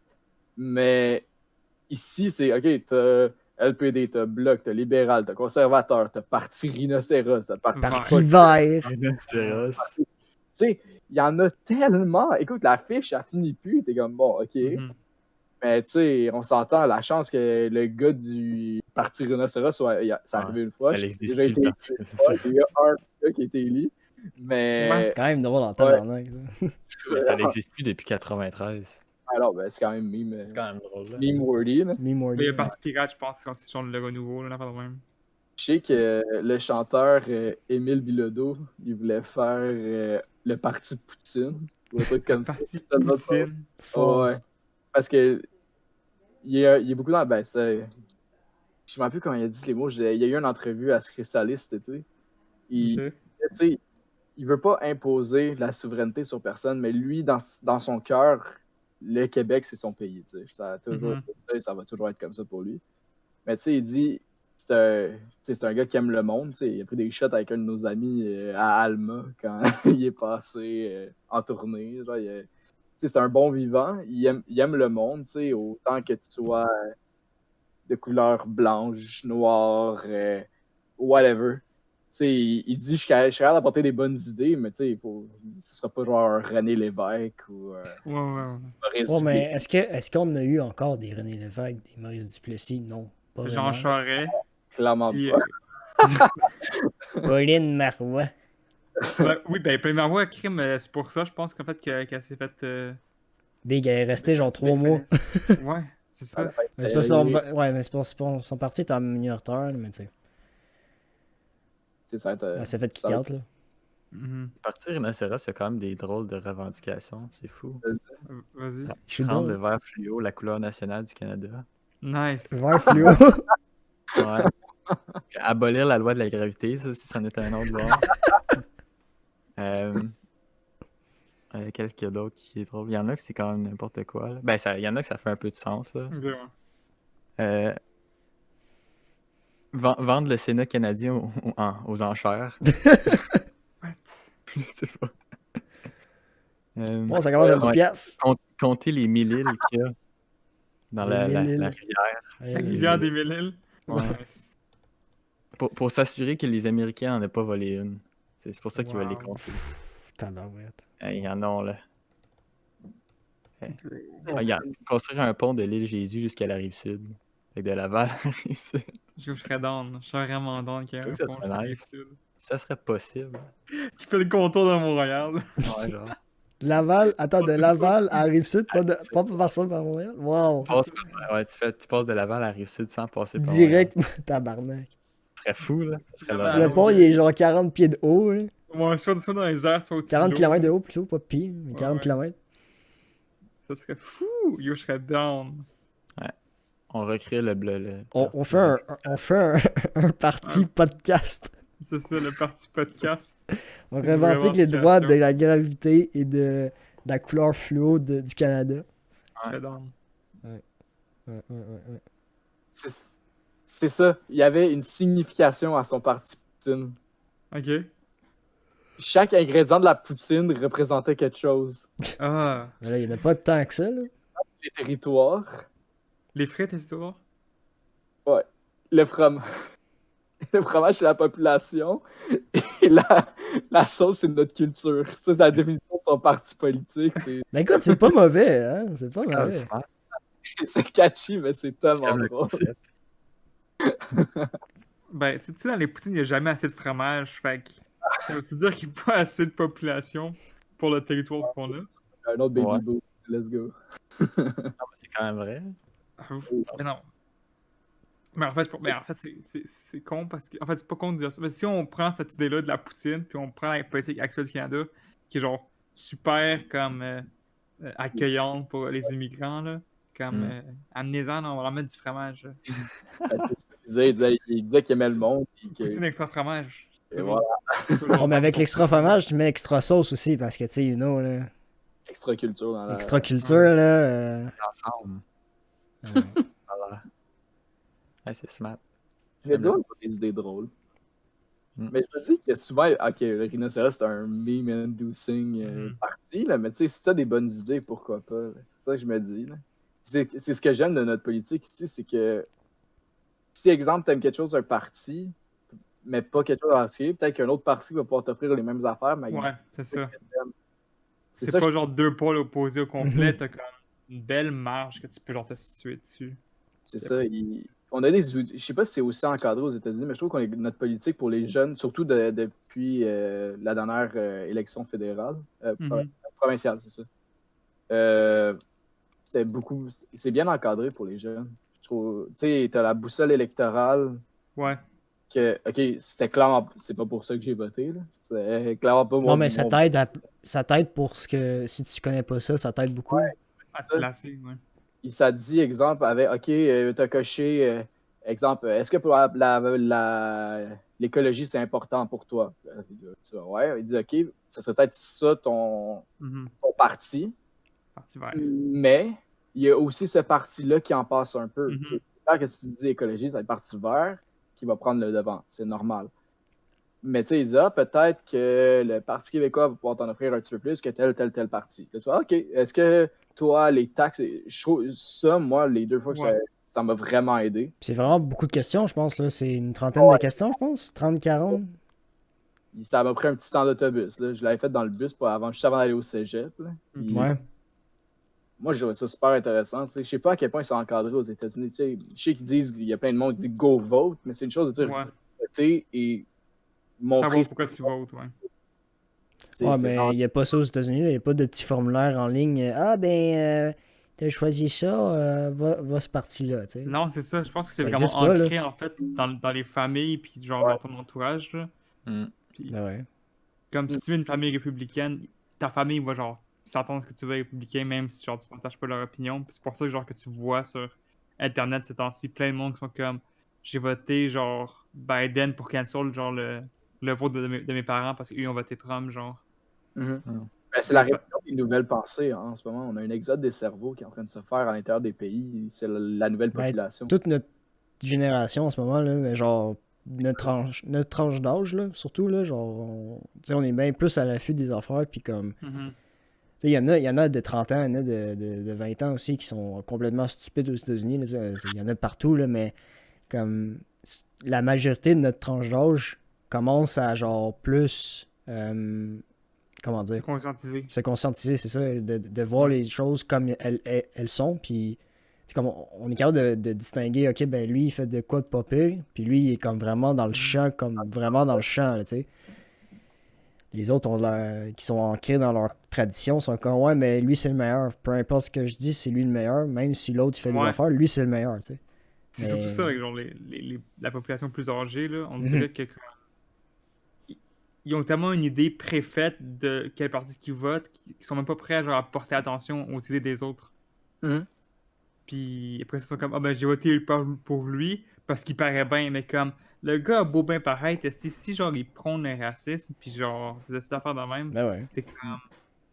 Mais ici, c'est, ok, t'as LPD, t'as Bloc, t'as libéral, t'as conservateur, t'as parti rhinocéros, t'as parti... Parti vert. C'est Tu sais, il y en a tellement. Écoute, la fiche, elle finit plus. T'es comme, bon, ok. Mhm. Mais tu sais, on s'entend, la chance que le gars du parti rhinocéros soit. Ça arrivé une fois. ça J'ai existe déjà plus, été le élu. parti, c'est Ouais, il y a un gars qui a été élu. Mais. C'est quand même drôle en tabarnak. Ça. Mais ça n'existe plus depuis 93. Alors, ben, c'est quand même meme. C'est quand même drôle. Là. Meme worthy, là. Me more Mais il y a than- Parti Pirate, je pense, quand c'est genre le renouveau, là, pas de même. Je sais que le chanteur Émile Bilodeau, il voulait faire le parti Poutine. Ou un truc comme ça. Parti Ça doit être son- Poutine. Fort. Ouais. Parce que il y a beaucoup dans. Ben, je me rappelle plus comment il a dit les mots. Il y a eu une entrevue à Sucré Salé cet été. Ok. Tu sais, il veut pas imposer la souveraineté sur personne, mais lui, dans son cœur, le Québec, c'est son pays. Tu sais. Ça a toujours été ça et ça va toujours être comme ça pour lui. Mais tu sais, il dit, c'est un gars qui aime le monde. Tu sais. Il a pris des shots avec un de nos amis à Alma quand il est passé en tournée. Genre, tu sais, c'est un bon vivant. Il aime le monde, tu sais, autant que tu sois de couleur blanche, noire, whatever. Tu sais, il dit je suis capable d'apporter des bonnes idées, mais tu sais, ce sera pas genre René Lévesque ou Ouais. Maurice Ouais, mais Duplessis. est-ce qu'on a eu encore des René Lévesque, des Maurice Duplessis? Non. Pas Jean vraiment. Charest. Clairement Puis, pas. Pauline Marois. oui, ben, Pauline Marois, crime, c'est pour ça, je pense qu'en fait, qu'elle s'est fait. Big, elle est restée genre 3 mois. Ouais, c'est ça. Mais c'est pas son... Ouais, mais c'est pas son parti est en minoritaire, mais tu sais. Elle s'est fait kick out, là. Mhm. Parti rhinocéros, il y a quand même des drôles de revendications. C'est fou. Vas-y. Je suis Prendre dans le vert fluo, la couleur nationale du Canada. Nice. vert fluo. Ouais. Abolir la loi de la gravité, ça aussi, c'en est un autre bord. Quelques d'autres qui est drôle. Il y en a que c'est quand même n'importe quoi. Là. Ben, il y en a que ça fait un peu de sens. Là. Ok, Vendre le Sénat canadien aux enchères. Je sais pas. Bon, ça commence à 10 ouais. piastres. Compter les 1000 îles qu'il y a dans Les la 1000 îles. rivière. La rivière des Mille-Îles. Ouais. Pour s'assurer que les Américains n'en aient pas volé une. C'est pour ça qu'ils veulent les Wow. compter. Tabarouette. Il y en a, là. Construire un pont de l'île Jésus jusqu'à la rive sud. Avec de Laval à la rive sud. Je serais down. Je serais vraiment down qu'il y ait un Ça pont serait sur les nice. sud. Ça serait possible. Qui fait le contour de Montréal. Ouais, genre. Laval, attends, de Laval à Rive-Sud, pas par ça par Montréal? Wow! Tu passes de Laval à la rive sud sans passer par Direct, tabarnak. Montréal. Ce serait fou, là. Ça serait Ah, Le là. pont, il est genre 40 pieds de haut. Là. Ouais, soit dans les airs, soit au-dessus 40 de l'eau. km de haut plutôt, pas pieds, mais 40 Ouais. km. Ça serait fou. Yo, je serais down. On recrée le On fait un parti podcast. C'est ça, le parti podcast. On revendique les droits de la gravité et de la couleur fluo du Canada. J'étais down. Ouais. C'est ça. Il y avait une signification à son parti poutine. Ok. Chaque ingrédient de la poutine représentait quelque chose. Ah. Mais là, il n'y en a pas tant que ça, là. Les territoires, Les frites, est-ce que tu vois? le fromage. Le fromage, c'est la population. Et la sauce, c'est notre culture. Ça, c'est la définition de son parti politique. Ben écoute, c'est pas mauvais, hein? C'est pas Ah, mauvais. smart. C'est catchy, mais c'est tellement J'aime le drôle. concept. Ben, tu sais, dans les poutines, il n'y a jamais assez de fromage. Fait que ça veut dire qu'il n'y a pas assez de population pour le territoire qu'on a. Un autre baby Ouais. boom. Let's go. Ah, mais c'est quand même vrai. Mais non. Mais en fait, c'est con parce que. En fait, c'est pas con de dire ça. Mais si on prend cette idée-là de la poutine, puis on prend la politique actuelle du Canada, qui est genre super comme accueillante pour les immigrants, là. Comme amenez-en, on va leur mettre du fromage. Là. C'est ça qu'il disait. Il disait qu'il aimait le monde. Et que... Poutine extra fromage. Et voilà. Bon, mais avec l'extra fromage, tu mets extra sauce aussi, parce que, tu sais, là, Extra culture dans la. extra culture, là. Ensemble. Voilà. Ouais, c'est smart. Je vais dire, on a des idées drôles. Mais je me dis que souvent, ok, le rhinocéros, c'est un meme-inducing parti, là, mais tu sais, si t'as des bonnes idées, pourquoi pas? Là. C'est ça que je me dis. Là. C'est ce que j'aime de notre politique ici, c'est que si, exemple, t'aimes quelque chose d'un parti, mais pas quelque chose en particulier, peut-être qu'un autre parti va pouvoir t'offrir les mêmes affaires, mais Ouais, c'est ça. c'est C'est ça pas que genre deux pôles opposés au complet, t'as comme une belle marge que tu peux genre te situer dessus. c'est ça. On a des outils. Je sais pas si c'est aussi encadré aux États-Unis, mais je trouve qu'on est notre politique pour les jeunes, surtout depuis la dernière élection fédérale, provinciale, c'est ça. C'était beaucoup. C'est bien encadré pour les jeunes. Je trouve. Tu sais, t'as la boussole électorale. Ouais. Que, ok, c'était clairement. C'est pas pour ça que j'ai voté, là. C'est clairement pas moi. Non, mais ça t'aide pour ce que. Si tu connais pas ça t'aide beaucoup. À te placer, ouais. Ça dit, exemple, avec, ok, t'as coché, exemple, est-ce que pour l'écologie, c'est important pour toi? Ouais, il dit, ok, ça serait peut-être ça ton parti, Parti vert. mais il y a aussi ce parti-là qui en passe un peu. C'est clair que si tu dis écologie, c'est le parti vert qui va prendre le devant, c'est normal. Mais tu sais, il dit, peut-être que le Parti québécois va pouvoir t'en offrir un petit peu plus que tel parti. Là, tu vois, ok, est-ce que toi, les taxes, je trouve ça, moi, les deux fois que ça m'a vraiment aidé. C'est vraiment beaucoup de questions, je pense. Là. C'est une trentaine de questions, je pense. 30, 40. Ça m'a pris un petit temps d'autobus. Là. Je l'avais fait dans le bus juste avant d'aller au cégep. Là. Puis, Ouais. moi, je trouvais ça super intéressant. Je sais pas à quel point c'est encadré aux États-Unis. Je sais qu'ils disent, il y a plein de monde qui dit go vote, mais c'est une chose de dire voter et montrer. Savoir pourquoi tu votes, ouais. Mais il n'y a pas ça aux États-Unis. Il n'y a pas de petits formulaires en ligne. Ah, ben, t'as choisi ça, va ce parti-là. T'sais. Non, c'est ça. Je pense que c'est Ça vraiment existe pas, ancré, en fait, dans les familles, puis genre dans ton entourage. Là. Puis, comme si tu es une famille républicaine, ta famille va genre s'attendre à ce que tu veux être républicain, même si genre tu partages pas leur opinion. Puis c'est pour ça genre, que tu vois sur Internet ces temps-ci plein de monde qui sont comme j'ai voté genre Biden pour cancel genre le vote de mes parents parce qu'eux ont voté Trump, genre. Ben, c'est la révolution des nouvelles pensées hein, en ce moment. On a un exode des cerveaux qui est en train de se faire à l'intérieur des pays. C'est la nouvelle population. Toute notre génération en ce moment, là, genre notre tranche d'âge, là, surtout, là, genre, on est bien plus à l'affût des affaires, puis comme. Il y en a de 30 ans, il y en a de 20 ans aussi qui sont complètement stupides aux États-Unis. Il y en a partout, là, mais comme la majorité de notre tranche d'âge commence à genre plus. Comment dire? Se conscientiser, c'est ça. De voir les choses comme elles sont. Puis, comme on est capable de distinguer, ok, ben lui, il fait de quoi de pas pire. Puis lui, il est comme vraiment dans le champ, tu sais. Les autres qui sont ancrés dans leur tradition sont comme, ouais, mais lui, c'est le meilleur. Peu importe ce que je dis, c'est lui le meilleur. Même si l'autre, il fait des affaires, lui, c'est le meilleur, tu sais. C'est surtout ça avec genre, la population plus âgée, là. On dirait que ils ont tellement une idée préfaite de quel parti qu'ils votent qu'ils sont même pas prêts à porter attention aux idées des autres. Puis après, ils sont comme, ah ben j'ai voté pour lui parce qu'il paraît bien, mais comme, le gars a beau bien paraître, si genre il prône le racisme, puis genre, cette affaire de même, Ben ouais. t'es comme,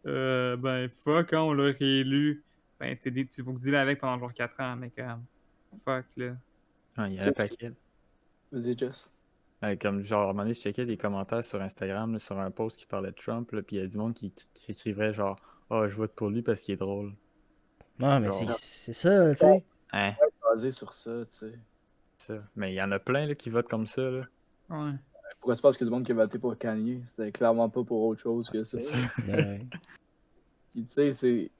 Ben, fuck, hein, on l'a réélu. Ben, tu faut que tu deals avec pendant genre 4 ans, mais quand même. Fuck, là. Ah, il y a C'est- un paquet. Vas-y, Jess. Comme genre, à un moment donné, je checkais des commentaires sur Instagram, là, sur un post qui parlait de Trump, là, puis il y a du monde qui écrivait genre, oh, je vote pour lui parce qu'il est drôle. Non, mais Genre, c'est ça, tu sais. hein, Basé sur ça, tu sais. ça. Mais il y en a plein là, qui votent comme ça, là. Ouais. Pourquoi tu penses qu'il y a du monde qui a voté pour Kanye? C'était clairement pas pour autre chose que ça. C'est sûr. Ben, Puis, tu sais, c'est.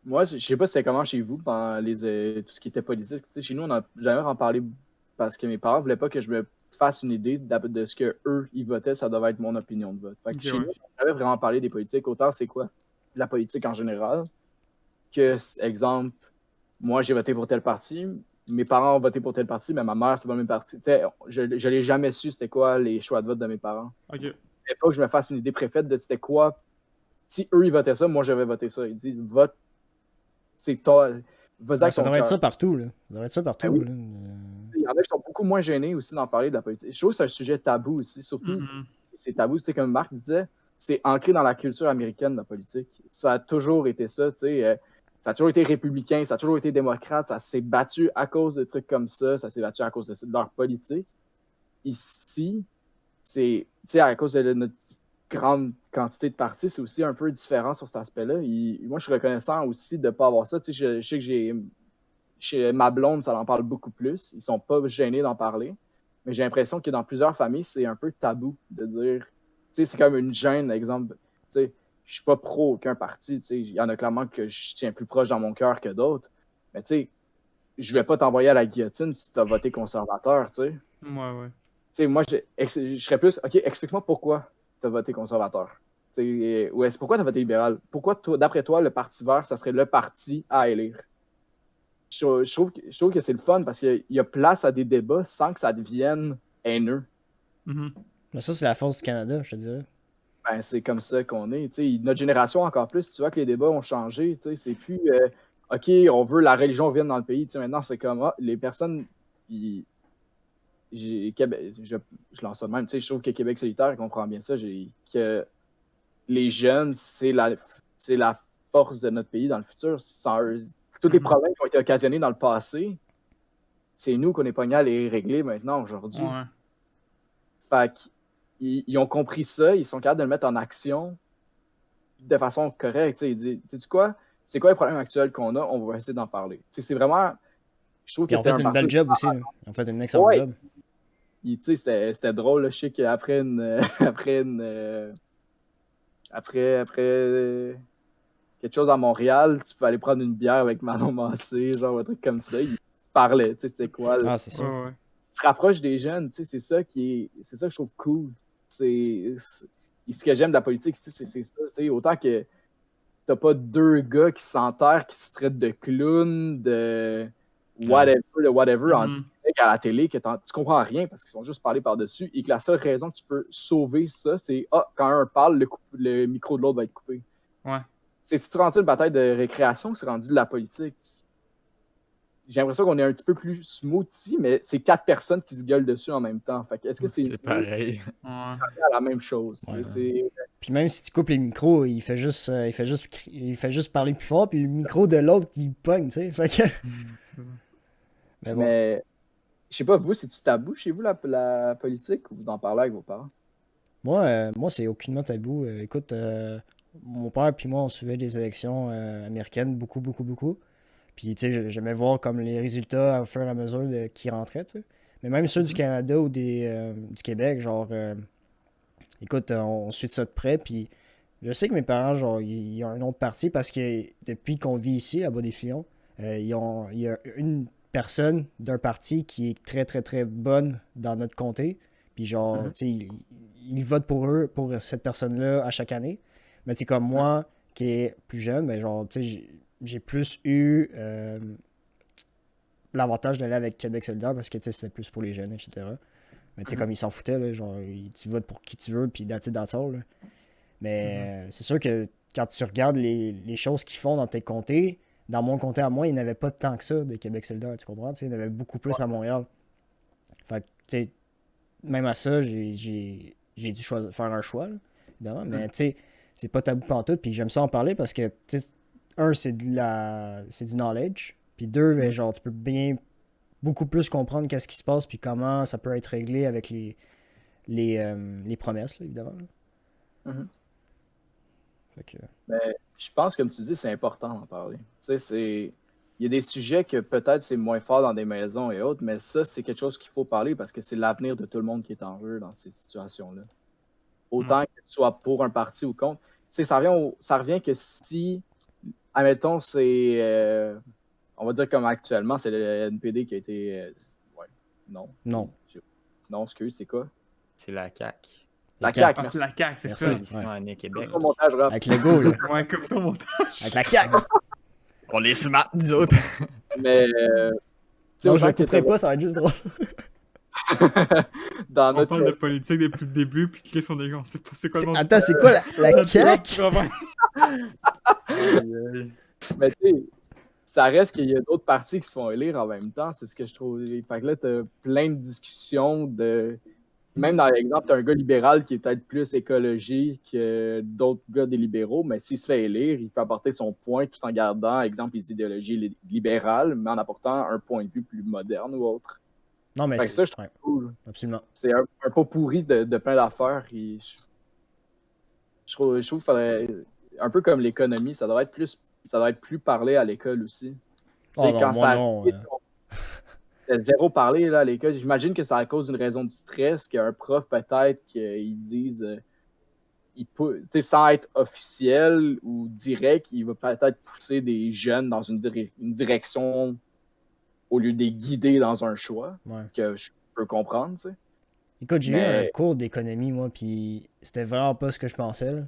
Moi, je sais pas c'était comment chez vous pendant tout ce qui était politique. Tu sais, chez nous, on n'a jamais en parlé parce que mes parents voulaient pas que je me fasse une idée de ce que eux ils votaient, ça devait être mon opinion de vote. Fait que Ok, chez ouais. nous, on n'avait vraiment parlé des politiques. Autant c'est quoi? La politique en général. Que, exemple, moi j'ai voté pour tel parti, mes parents ont voté pour tel parti, mais ma mère, c'est pas le même parti. Tu sais, je l'ai jamais su c'était quoi les choix de vote de mes parents. Ok. Il fallait pas que je me fasse une idée préfaite de c'était quoi. Si eux ils votaient ça, moi j'avais voté ça. Ils disent vote, c'est toi. Vas-y avec ça ton devrait être cœur. ça partout, là. Ça devrait être ça partout, Ben oui. là. Il y en a qui sont beaucoup moins gênés aussi d'en parler de la politique. Je trouve que c'est un sujet tabou aussi, surtout c'est tabou, tu sais, comme Marc disait, c'est ancré dans la culture américaine, la politique. Ça a toujours été ça, tu sais. Ça a toujours été républicain, ça a toujours été démocrate, ça s'est battu à cause de trucs comme ça s'est battu à cause de leur politique. Ici, c'est, tu sais, à cause de notre grande quantité de partis, c'est aussi un peu différent sur cet aspect-là. Moi, je suis reconnaissant aussi de ne pas avoir ça. Tu sais, je sais que chez ma blonde, ça en parle beaucoup plus. Ils sont pas gênés d'en parler. Mais j'ai l'impression que dans plusieurs familles, c'est un peu tabou de dire. Tu sais, c'est comme une gêne, exemple. Tu sais, je suis pas pro aucun parti. Tu sais, il y en a clairement que je tiens plus proche dans mon cœur que d'autres. Mais tu sais, je vais pas t'envoyer à la guillotine si tu as voté conservateur, tu sais. Tu Ouais. sais, moi, je serais plus. OK, explique-moi pourquoi tu as voté conservateur. Tu sais, pourquoi tu as voté libéral? Pourquoi, d'après toi, le Parti vert, ça serait le parti à élire? Je trouve que c'est le fun parce qu'il y a place à des débats sans que ça devienne haineux. Mais ça, c'est la force du Canada, je te dirais. Ben, c'est comme ça qu'on est. T'sais, notre génération, encore plus, tu vois que les débats ont changé. C'est plus OK, on veut la religion vienne dans le pays. Maintenant, c'est comme les personnes. Je lance ça de même. Je trouve que Québec solitaire comprend bien ça. Que les jeunes, c'est la force de notre pays dans le futur. Sans eux, tous les problèmes qui ont été occasionnés dans le passé, c'est nous qu'on est pognés à les régler maintenant, aujourd'hui. Ouais. Fait qu'ils ont compris ça, ils sont capables de le mettre en action de façon correcte. Ils disent, sais-tu quoi? C'est quoi les problèmes actuels qu'on a? On va essayer d'en parler. C'est vraiment. Je trouve Ils que ont c'est fait un une parti. belle job aussi, là. Ils ont fait une excellente Ouais. job. C'était drôle, là. Je sais qu'après après quelque chose à Montréal, tu peux aller prendre une bière avec Manon Massé, genre un truc comme ça. Ils parlaient, tu sais, c'est quoi. Là. Ah, c'est ça. Ouais. Tu te rapproches des jeunes, tu sais, c'est ça que je trouve cool. Ce que j'aime de la politique, c'est ça. C'est autant que t'as pas deux gars qui s'enterrent, qui se traitent de clowns, de whatever en direct à la télé, que tu comprends rien parce qu'ils sont juste parlés par-dessus et que la seule raison que tu peux sauver ça, c'est quand un parle, le micro de l'autre va être coupé. Ouais. C'est-tu rendu une bataille de récréation ou c'est rendu de la politique? J'ai l'impression qu'on est un petit peu plus smooth ici, mais c'est 4 personnes qui se gueulent dessus en même temps. Fait que est-ce que c'est pareil? Ouais. Ça revient à la même chose. Ouais. Puis même si tu coupes les micros, il fait juste parler plus fort, puis le micro de l'autre, il pogne, tu sais. Fait que... Mais je sais pas, vous, c'est-tu tabou chez vous, la politique, ou vous en parlez avec vos parents? Moi c'est aucunement tabou. Écoute, mon père puis moi, on suivait des élections américaines beaucoup. Puis, tu sais, j'aimais voir comme les résultats au fur et à mesure qui rentraient, tu sais. Mais même ceux du Canada ou du Québec, genre, écoute, on suit ça de près. Puis, je sais que mes parents, genre, ils ont un autre parti parce que depuis qu'on vit ici, à Bas-des-Filions, il y a une personne d'un parti qui est très, très, très bonne dans notre comté. Puis, genre, tu sais, ils votent pour cette personne-là à chaque année. Mais, tu sais, comme moi, qui est plus jeune, ben, genre, tu sais, j'ai plus eu l'avantage d'aller avec Québec solidaire parce que c'était plus pour les jeunes, etc. Mais tu sais, comme ils s'en foutaient, là, genre, tu votes pour qui tu veux, puis that's it. Mais c'est sûr que quand tu regardes les choses qu'ils font dans tes comtés, dans mon comté à moi, il n'y en avait pas tant que ça de Québec solidaire, tu comprends? Il y en avait beaucoup plus à Montréal. Fait que, tu sais, même à ça, j'ai dû faire un choix, là, évidemment. Mais tu sais, c'est pas tabou pantoute, puis j'aime ça en parler parce que, tu sais, un, c'est du knowledge, puis deux, ben, genre, tu peux beaucoup plus comprendre qu'est-ce qui se passe, puis comment ça peut être réglé avec les promesses, là, évidemment. Là. Mhm. Fait que, Mais je pense, comme tu dis, c'est important d'en parler. Tu sais, il y a des sujets que peut-être c'est moins fort dans des maisons et autres, mais ça, c'est quelque chose qu'il faut parler parce que c'est l'avenir de tout le monde qui est en jeu dans ces situations-là. Autant que tu sois pour un parti ou contre. Tu sais, ça revient que si, admettons, c'est, on va dire comme actuellement, c'est le NPD qui a été... ouais, non. non. Non, excuse, c'est quoi? C'est la CAQ. La CAQ. CAQ, Ah, merci. c'est la CAQ, c'est Merci. ça. Coalition Ouais. Avenir Québec. Sur le montage, Raph. Avec le go, là. Ouais, comme ça, au montage. Avec la CAQ. On est smart, nous autres. Mais, tu sais, Non, je autant le que couperai t'as- pas, ça va être juste drôle. dans On notre... parle de politique depuis le début, puis Chris, on est on sait pas c'est quoi le nom du Attends, c'est quoi la notre CAQ? province. Mais tu sais, ça reste qu'il y a d'autres partis qui se font élire en même temps, c'est ce que je trouve. Fait que là, t'as plein de discussions de. Même dans l'exemple, t'as un gars libéral qui est peut-être plus écologique que d'autres gars des libéraux, mais s'il se fait élire, il peut apporter son point tout en gardant, exemple, les idéologies libérales, mais en apportant un point de vue plus moderne ou autre. Non, mais Fait que ça, je trouve ouais, cool. absolument. C'est un pot pourri de plein d'affaires. Je trouve qu'il faudrait. Un peu comme l'économie, ça devrait être plus parlé à l'école aussi. Tu sais, Oh non, quand moi ça non. arrive, c'était zéro parlé là, à l'école. J'imagine que c'est à cause d'une raison de stress qu'un prof, peut-être, qu'ils disent, tu sais, sans être officiel ou direct, il va peut-être pousser des jeunes dans une direction au lieu de les guider dans un choix, Ouais. que je peux comprendre, tu sais. Écoute, j'ai eu Mais- un cours d'économie, moi, puis c'était vraiment pas ce que je pensais, là.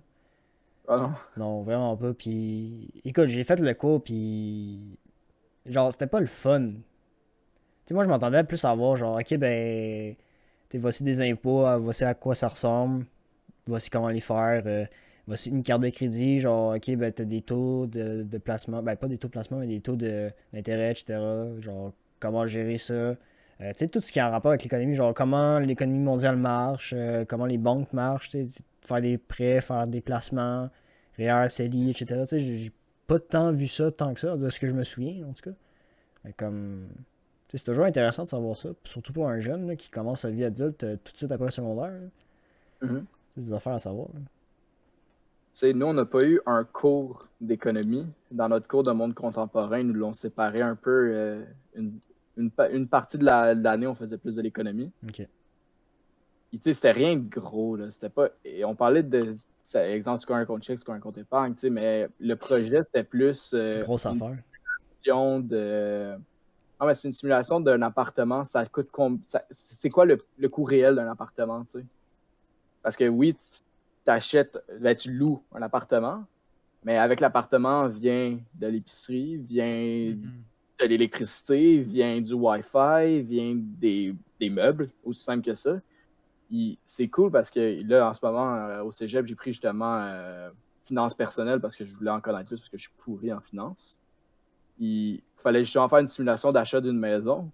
Ah non. Non, vraiment pas. Puis, écoute, j'ai fait le cours, puis genre, c'était pas le fun. Tu sais, moi, je m'entendais plus à voir, genre, ok, ben, tu sais, voici des impôts, voici à quoi ça ressemble, voici comment les faire, voici une carte de crédit, genre, ok, ben, t'as des taux de placement, ben, pas des taux de placement, mais des taux d'intérêt, etc. Genre, comment gérer ça. Tu sais, tout ce qui est en rapport avec l'économie, genre, comment l'économie mondiale marche, comment les banques marchent, tu sais, faire des prêts, faire des placements, REER, CELI, etc. Tu sais, j'ai pas tant vu ça, tant que ça, de ce que je me souviens, en tout cas. Mais comme... tu sais, c'est toujours intéressant de savoir ça, surtout pour un jeune là, qui commence sa vie adulte tout de suite après le secondaire. Là. Mhm. C'est des affaires à savoir. Là. Tu sais, nous, on n'a pas eu un cours d'économie. Dans notre cours de monde contemporain, nous l'ont séparé un peu. Une partie de l'année, on faisait plus de l'économie. Ok. Et, tu sais, c'était rien de gros. Là. C'était pas... Et on parlait de, exemple, c'est quoi un compte chèque, c'est quoi un compte épargne, tu sais, mais le projet, c'était plus Grosse une affaire. simulation de... Ah, mais c'est une simulation d'un appartement. Ça coûte c'est quoi le coût réel d'un appartement, tu sais? Parce que oui, tu loues un appartement, mais avec l'appartement vient de l'épicerie, vient de l'électricité, vient du Wi-Fi, vient des meubles, aussi simple que ça. C'est cool parce que là, en ce moment, au cégep, j'ai pris justement finance personnelle parce que je voulais en connaître plus parce que je suis pourri en finance. Il fallait justement faire une simulation d'achat d'une maison.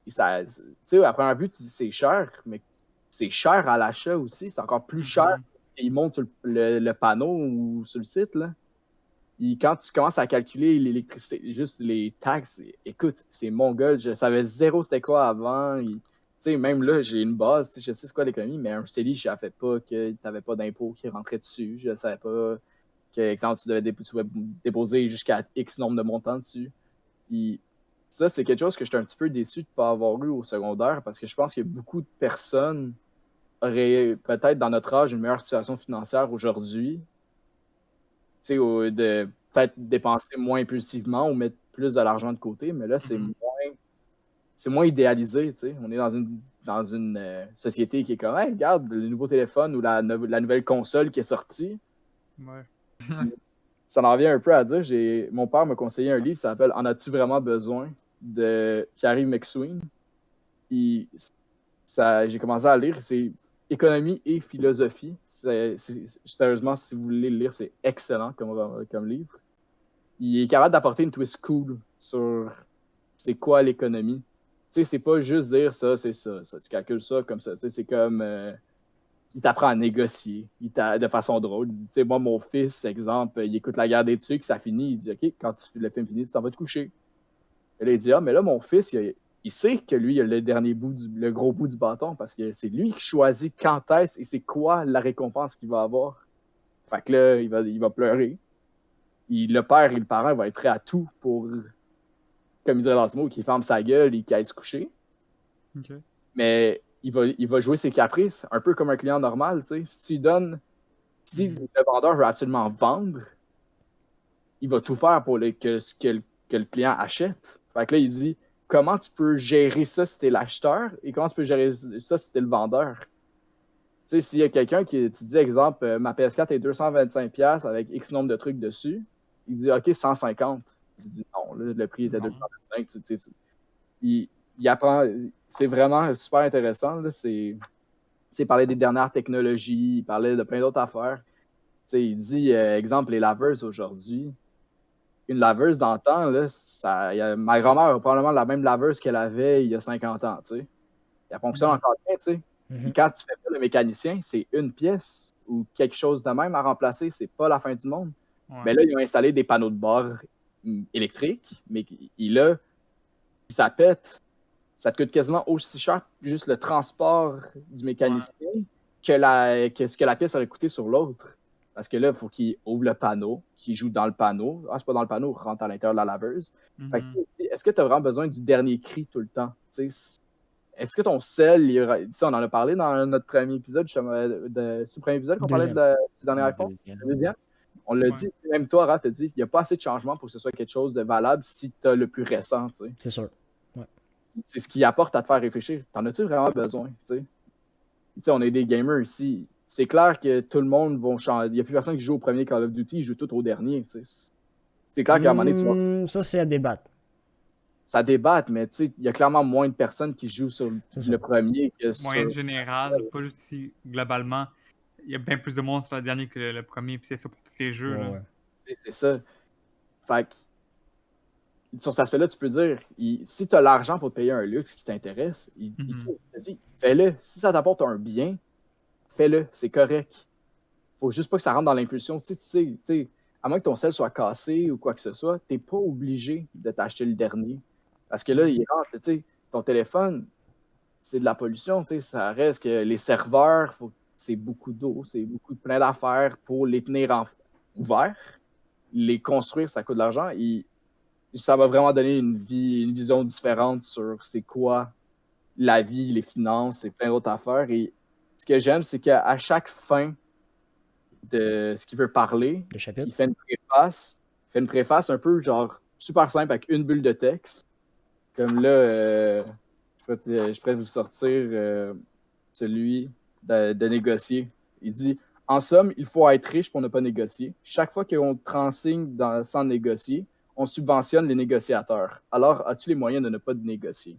Et ça, tu sais, à première vue, tu dis c'est cher, mais c'est cher à l'achat aussi. C'est encore plus cher. Ils montent sur le panneau ou sur le site. Là. Et quand tu commences à calculer l'électricité, juste les taxes, écoute, c'est mongol. Je savais zéro c'était quoi avant. Tu sais, même là, j'ai une base. Je sais c'est quoi l'économie, mais un CELI, je ne savais pas que tu n'avais pas d'impôt qui rentrait dessus. Je ne savais pas que, exemple, tu devais déposer jusqu'à X nombre de montants dessus. Puis ça, c'est quelque chose que j'étais un petit peu déçu de ne pas avoir eu au secondaire parce que je pense que beaucoup de personnes auraient peut-être dans notre âge une meilleure situation financière aujourd'hui. Tu sais, de peut-être dépenser moins impulsivement ou mettre plus de l'argent de côté, mais là, c'est moins idéalisé. Tu sais. On est dans une société qui est comme, hey, regarde, le nouveau téléphone ou la nouvelle console qui est sortie. Ouais. Ça en revient un peu à dire, mon père m'a conseillé un livre qui s'appelle « En as-tu vraiment besoin ?» de Carrie McSween. Puis j'ai commencé à lire, c'est économie et philosophie. Sérieusement, si vous voulez le lire, c'est excellent comme livre. Il est capable d'apporter une twist cool sur c'est quoi l'économie. Tu sais, c'est pas juste dire ça, c'est ça. Tu calcules ça comme ça. Tu sais, c'est comme... il t'apprend à négocier de façon drôle. Il dit, tu sais, moi, mon fils, exemple, il écoute La Guerre des Tucs, ça finit, il dit, OK, quand le film finit, tu t'en vas te coucher. Et là, il dit, ah, mais là, mon fils, il sait que lui, il a le gros bout du bâton, parce que c'est lui qui choisit quand est-ce et c'est quoi la récompense qu'il va avoir. Fait que là, il va pleurer. Le père et le parent vont être prêts à tout pour, comme il dirait dans ce mot, qu'il ferme sa gueule et qu'il aille se coucher. Ok. Mais il va jouer ses caprices, un peu comme un client normal, tu sais. Si le vendeur veut absolument vendre, il va tout faire pour que le client achète. Fait que là, il dit, comment tu peux gérer ça si t'es l'acheteur et comment tu peux gérer ça si t'es le vendeur? Tu sais, s'il y a quelqu'un tu dis, exemple, ma PS4 est 225$ avec X nombre de trucs dessus, il dit, OK, 150. Tu dis, non, là, le prix était 225. Tu sais, il apprend, c'est vraiment super intéressant. Là, il parlait des dernières technologies, il parlait de plein d'autres affaires. Il dit, exemple, les laveuses aujourd'hui. Une laveuse dans le temps, là, ma grand-mère a probablement la même laveuse qu'elle avait il y a 50 ans. T'sais. Elle fonctionne encore bien. Et quand tu fais pas le mécanicien, c'est une pièce ou quelque chose de même à remplacer. C'est pas la fin du monde. Ouais. Mais là, ils ont installé des panneaux de bord électriques, mais là, si ça pète, ça te coûte quasiment aussi cher juste le transport du mécanicien que ce que la pièce aurait coûté sur l'autre. Parce que là, il faut qu'il ouvre le panneau, qu'il joue dans le panneau. Ah, c'est pas dans le panneau, rentre à l'intérieur de la laveuse. Fait que, est-ce que tu as vraiment besoin du dernier cri tout le temps? Est-ce que ton sel, on en a parlé dans notre premier épisode, c'est le premier épisode qu'on parlait du dernier iPhone? Le deuxième. On l'a dit, même toi, Raph, t'as dit, il n'y a pas assez de changements pour que ce soit quelque chose de valable si tu as le plus récent. T'sais. C'est sûr. Ouais. C'est ce qui apporte à te faire réfléchir. T'en as-tu vraiment besoin? T'sais, on est des gamers ici. C'est clair que tout le monde va changer. Il n'y a plus personne qui joue au premier Call of Duty, ils jouent tout au dernier. C'est clair qu'à un moment donné, tu vas... Ça, c'est à débattre. Ça débatte, mais il y a clairement moins de personnes qui jouent sur le premier que sur... Moyenne générale, pas juste ici, globalement. Il y a bien plus de monde sur le dernier que le premier, puis c'est ça pour tous les jeux. Ouais. C'est ça. Fait que, sur cet aspect-là, tu peux dire, si tu as l'argent pour te payer un luxe qui t'intéresse, il te dit, fais-le. Si ça t'apporte un bien, fais-le, c'est correct. Faut juste pas que ça rentre dans l'impulsion. Tu sais, à moins que ton sel soit cassé ou quoi que ce soit, t'es pas obligé de t'acheter le dernier. Parce que là, il rentre, tu sais, ton téléphone, c'est de la pollution, tu sais, ça reste que les serveurs, c'est beaucoup d'eau, c'est beaucoup de plein d'affaires pour les tenir ouverts. Les construire, ça coûte de l'argent. Et ça va vraiment donner une vision différente sur c'est quoi la vie, les finances et plein d'autres affaires. Et ce que j'aime, c'est qu'à chaque fin de ce qu'il veut parler, il fait une préface un peu genre super simple avec une bulle de texte. Comme là, je pourrais vous sortir celui de négocier. Il dit, en somme, il faut être riche pour ne pas négocier. Chaque fois qu'on te renseigne sans négocier, on subventionne les négociateurs. Alors, as-tu les moyens de ne pas négocier?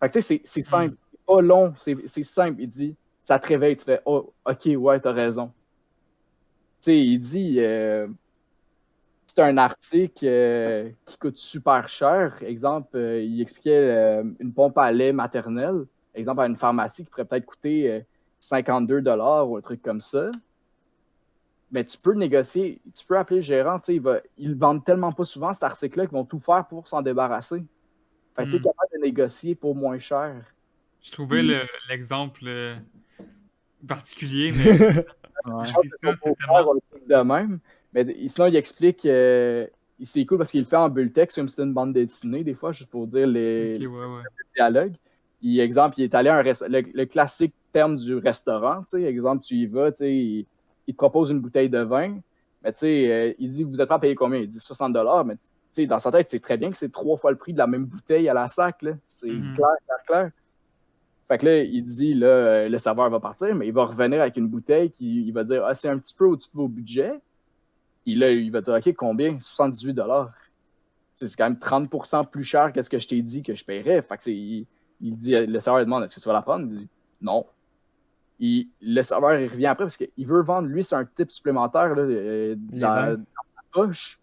Fait que tu sais, c'est simple. C'est pas long, c'est simple. Il dit, ça te réveille, tu fais, oh, ok, ouais, t'as raison. Tu sais, il dit, c'est un article qui coûte super cher. Exemple, il expliquait une pompe à lait maternelle. Exemple, à une pharmacie qui pourrait peut-être coûter 52$ ou un truc comme ça. Mais tu peux négocier, tu peux appeler le gérant. Ils vendent tellement pas souvent cet article-là qu'ils vont tout faire pour s'en débarrasser. Fait que tu es capable de négocier pour moins cher. Je trouvais l'exemple particulier, mais je pense que c'est tellement... de même. Mais sinon, il explique c'est cool parce qu'il le fait en bulletex comme si c'était une bande dessinée, des fois, juste pour dire les dialogues. Exemple, il est allé à le classique terme du restaurant. Exemple, tu y vas, il te propose une bouteille de vin, mais il dit, vous êtes prêt à payer combien? Il dit 60$, mais dans sa tête, c'est très bien que c'est 3 fois le prix de la même bouteille à la sac. C'est clair. Fait que là, il dit, là, le serveur va partir, mais il va revenir avec une bouteille il va dire, c'est un petit peu au-dessus de vos budgets. Et là, il va dire, OK, combien? 78$. C'est quand même 30% plus cher que ce que je t'ai dit que je paierais. Fait que il dit, le serveur demande, est-ce que tu vas la prendre? Il dit, non. Et le serveur, il revient après parce qu'il veut vendre, lui, c'est un type supplémentaire là, dans sa poche.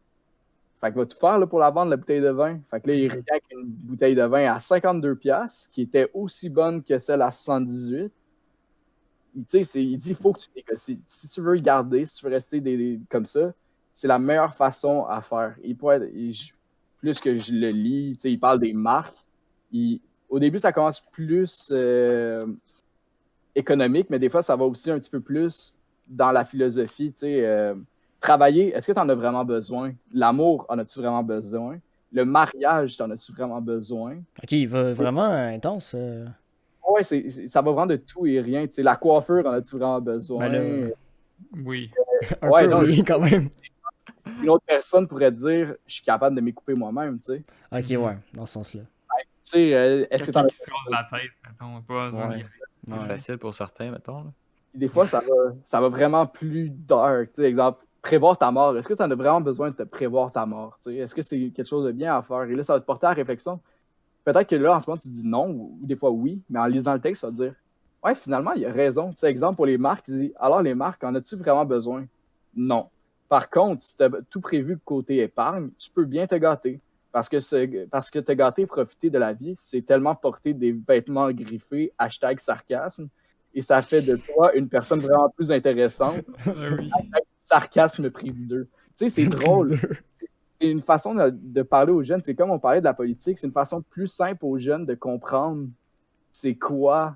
Fait qu'il va tout faire là, pour la vendre, la bouteille de vin. Fait que là, il revient avec une bouteille de vin à 52$, qui était aussi bonne que celle à 78$. il dit faut que tu négocies. Si tu veux le garder, si tu veux rester comme ça, c'est la meilleure façon à faire. Plus que je le lis, il parle des marques. Au début, ça commence plus économique, mais des fois, ça va aussi un petit peu plus dans la philosophie. Travailler, est-ce que tu en as vraiment besoin? L'amour, en as-tu vraiment besoin? Le mariage, t'en as-tu vraiment besoin? Ok, il va vraiment intense. Ouais, ça va vraiment de tout et rien. La coiffure, en as-tu vraiment besoin? Ben là, Oui. un Ouais, peu non, oui, quand même. Une autre personne pourrait dire je suis capable de m'écouper moi-même, tu sais. Ok, ouais, dans ce sens-là. Est-ce que t'en Quelqu'un as qui se rase la tête, mettons, pas besoin Ouais. de- Plus Ouais. facile pour certains, mettons. Là. Des fois, ça va vraiment plus dark. Tu sais, exemple, prévoir ta mort. Est-ce que tu en as vraiment besoin de te prévoir ta mort? Tu sais, est-ce que c'est quelque chose de bien à faire? Et là, ça va te porter à la réflexion. Peut-être que là, en ce moment, tu dis non, ou des fois oui, mais en lisant le texte, ça va te dire ouais, finalement, il a raison. Tu sais, exemple pour les marques, il dit alors les marques, en as-tu vraiment besoin? Non. Par contre, si tu as tout prévu côté épargne, tu peux bien te gâter. Parce que te gâter et profiter de la vie, c'est tellement porter des vêtements griffés, #sarcasme, et ça fait de toi une personne vraiment plus intéressante. Ah oui. Sarcasme prise 2. Tu sais, c'est drôle. C'est une façon de parler aux jeunes. C'est comme on parlait de la politique, c'est une façon plus simple aux jeunes de comprendre c'est quoi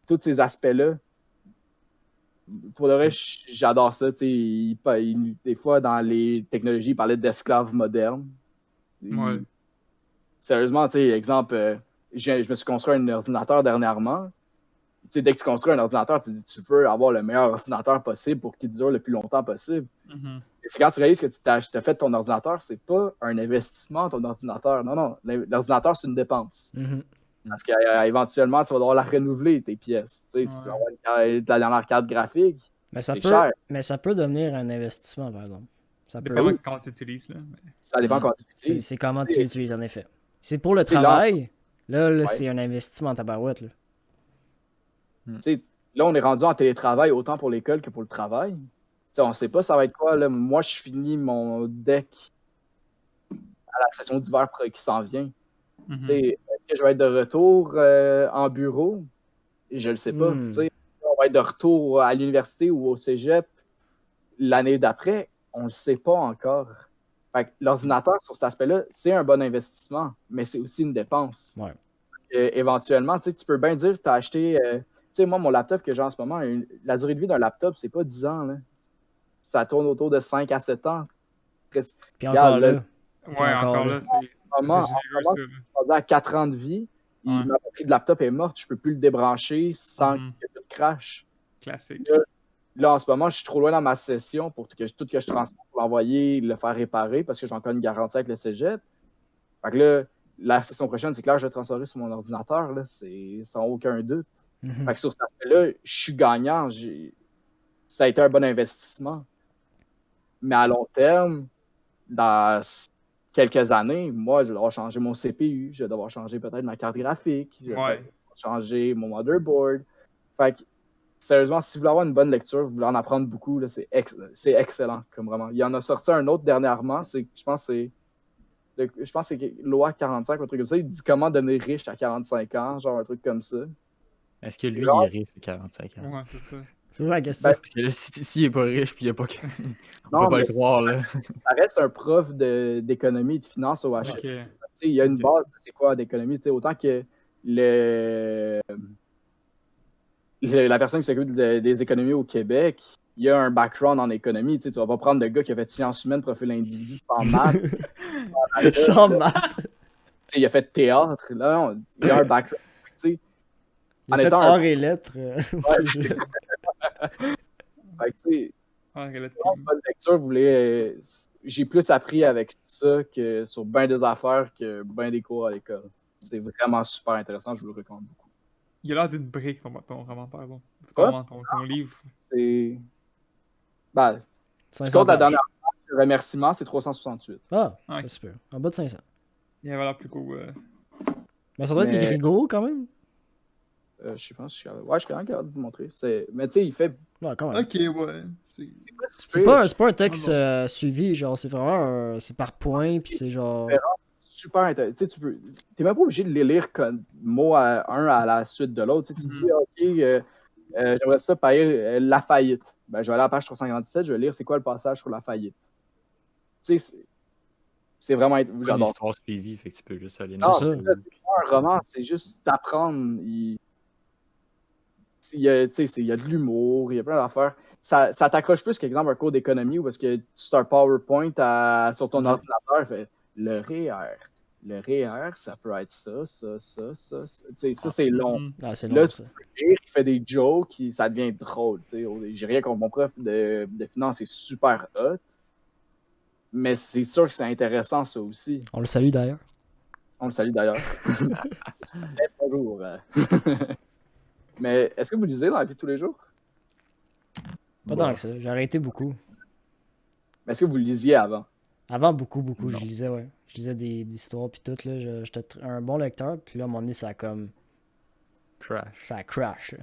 tous ces aspects-là. Pour le reste, j'adore ça. Des fois, dans les technologies, il parlait d'esclaves modernes. Ouais. Sérieusement, exemple, je me suis construit un ordinateur dernièrement. Dès que tu construis un ordinateur, tu dis tu veux avoir le meilleur ordinateur possible pour qu'il dure le plus longtemps possible. Mhm. Et c'est quand tu réalises que tu t'as fait ton ordinateur, c'est pas un investissement, ton ordinateur. Non. L'ordinateur, c'est une dépense. Mhm. Parce qu'éventuellement, tu vas devoir la renouveler, tes pièces. Si tu vas avoir de la dernière carte graphique, c'est cher. Mais ça peut devenir un investissement, par exemple. Ça peut. Dépendant de comment tu l'utilises, là. Ça dépend comment tu l'utilises. C'est comment tu l'utilises, en effet. C'est pour le C'est là- travail. Là, Ouais. c'est un investissement en tabarouette. Là. Là, on est rendu en télétravail autant pour l'école que pour le travail. On ne sait pas ça va être quoi. Là. Moi, je finis mon deck à la session d'hiver qui s'en vient. Mhm. Est-ce que je vais être de retour en bureau? Je le sais pas. On va être de retour à l'université ou au cégep l'année d'après. On le sait pas encore. Fait que l'ordinateur, sur cet aspect-là, c'est un bon investissement, mais c'est aussi une dépense. Ouais. Éventuellement, tu peux bien dire que tu as acheté... moi, mon laptop que j'ai en ce moment, la durée de vie d'un laptop, c'est pas 10 ans. Là. Ça tourne autour de 5 à 7 ans. Puis Regarde, encore là. Ouais, encore là, c'est En ce généreux, moment, ça. je suis à 4 ans de vie. Ouais. Ma batterie de laptop est morte. Je peux plus le débrancher sans Mhm. que tout crash. Classique. Là, en ce moment, je suis trop loin dans ma session pour tout que je transmette pour l'envoyer, le faire réparer parce que j'ai encore une garantie avec le cégep. Fait que là, la session prochaine, c'est clair, je vais transférer sur mon ordinateur. Là, c'est sans aucun doute. Mhm. Fait que sur cet aspect-là, je suis gagnant. Ça a été un bon investissement. Mais à long terme, dans quelques années, moi, je vais devoir changer mon CPU, je vais devoir changer peut-être ma carte graphique, je vais Ouais. devoir changer mon motherboard. Fait que, sérieusement, si vous voulez avoir une bonne lecture, vous voulez en apprendre beaucoup, là, c'est excellent, comme vraiment. Il y en a sorti un autre dernièrement, je pense que c'est Loi 45, un truc comme ça. Il dit comment devenir riche à 45 ans, genre un truc comme ça. Est-ce que C'est lui, rare. il est riche à 45 ans? Ouais, c'est ça. C'est ça la question. Ben, Parce que là, s'il est pas riche, puis il a pas... on Non, peut pas mais le croire, là. ça reste un prof d'économie et de finance au HEC. Ok. Il y a une Ok. base, c'est quoi d'économie? Autant que la personne qui s'occupe des économies au Québec, il y a un background en économie. Tu vas pas prendre le gars qui a fait sciences humaines, profil individu, sans maths. Sans maths. Il a fait théâtre. Là, il y a un background. Il En a fait étant un- arts et lettres. Fait que, tu sais, Ah, c'est relative. vraiment une bonne lecture. J'ai plus appris avec ça que sur bien des affaires que bien des cours à l'école. C'est vraiment super intéressant. Je vous le recommande beaucoup. Il a l'air d'une brique, ton roman, par exemple. Quoi? Ton livre. C'est. Ben, tu 500 comptes la pages. dernière page, le remerciement, c'est 368. Ah, Ouais. pas super. En bas de 500. Il avait l'air plus cool. Mais ça doit être Mais- écrit gros quand même. Je pense que je suis quand même capable de vous montrer. Mais tu sais, il fait. Ouais, quand même. Ok, ouais. C'est pas si C'est pire. pas un texte Ah bon. suivi, genre, c'est vraiment c'est par point, puis c'est genre. Super intéressant. Tu sais, t'es même pas obligé de les lire comme mot un à la suite de l'autre. Tu sais, tu dis, OK, J'aimerais ça payer la faillite. Ben, je vais aller à la page 357, je vais lire c'est quoi le passage sur la faillite. Tu sais, c'est vraiment... C'est une J'adore. histoire suivie, fait que tu peux juste aller Non, ça. c'est ça, c'est pas un roman, c'est juste t'apprendre. Il y a de l'humour, il y a plein d'affaires. Ça t'accroche plus qu'exemple un cours d'économie où est-ce que tu start PowerPoint sur ton ordinateur, fait le REER. Le REER, ça peut être ça. Tu sais, ça, c'est long. Ah, c'est Là, long, tu ça. peux rire, il fait des jokes, ça devient drôle. Tu sais. J'ai rien contre mon prof de finance, c'est super hot. Mais c'est sûr que c'est intéressant, ça aussi. On le salue d'ailleurs. On le salue d'ailleurs. C'est bonjour. Mais est-ce que vous lisez dans la vie de tous les jours? Pas tant que ça. J'ai arrêté beaucoup. Mais est-ce que vous lisiez avant? Avant, beaucoup, Non. je lisais, ouais. Je lisais des histoires puis tout, là. J'étais un bon lecteur, puis là, à un moment donné, ça a comme... Crash. Ça a crash, là.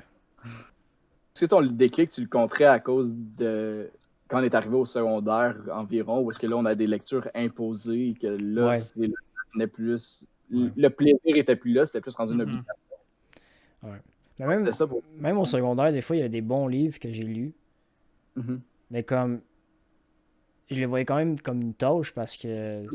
Est-ce que ton déclic, tu le compterais à cause de quand on est arrivé au secondaire environ, ou est-ce que là, on a des lectures imposées et que là, Ouais. ça venait plus... Ouais. Le plaisir était plus là, c'était plus rendu une Mhm. obligation. Mais même, C'était ça pour... même au secondaire, des fois, il y a des bons livres que j'ai lus, Mhm. mais comme... Je les voyais quand même comme une tâche parce que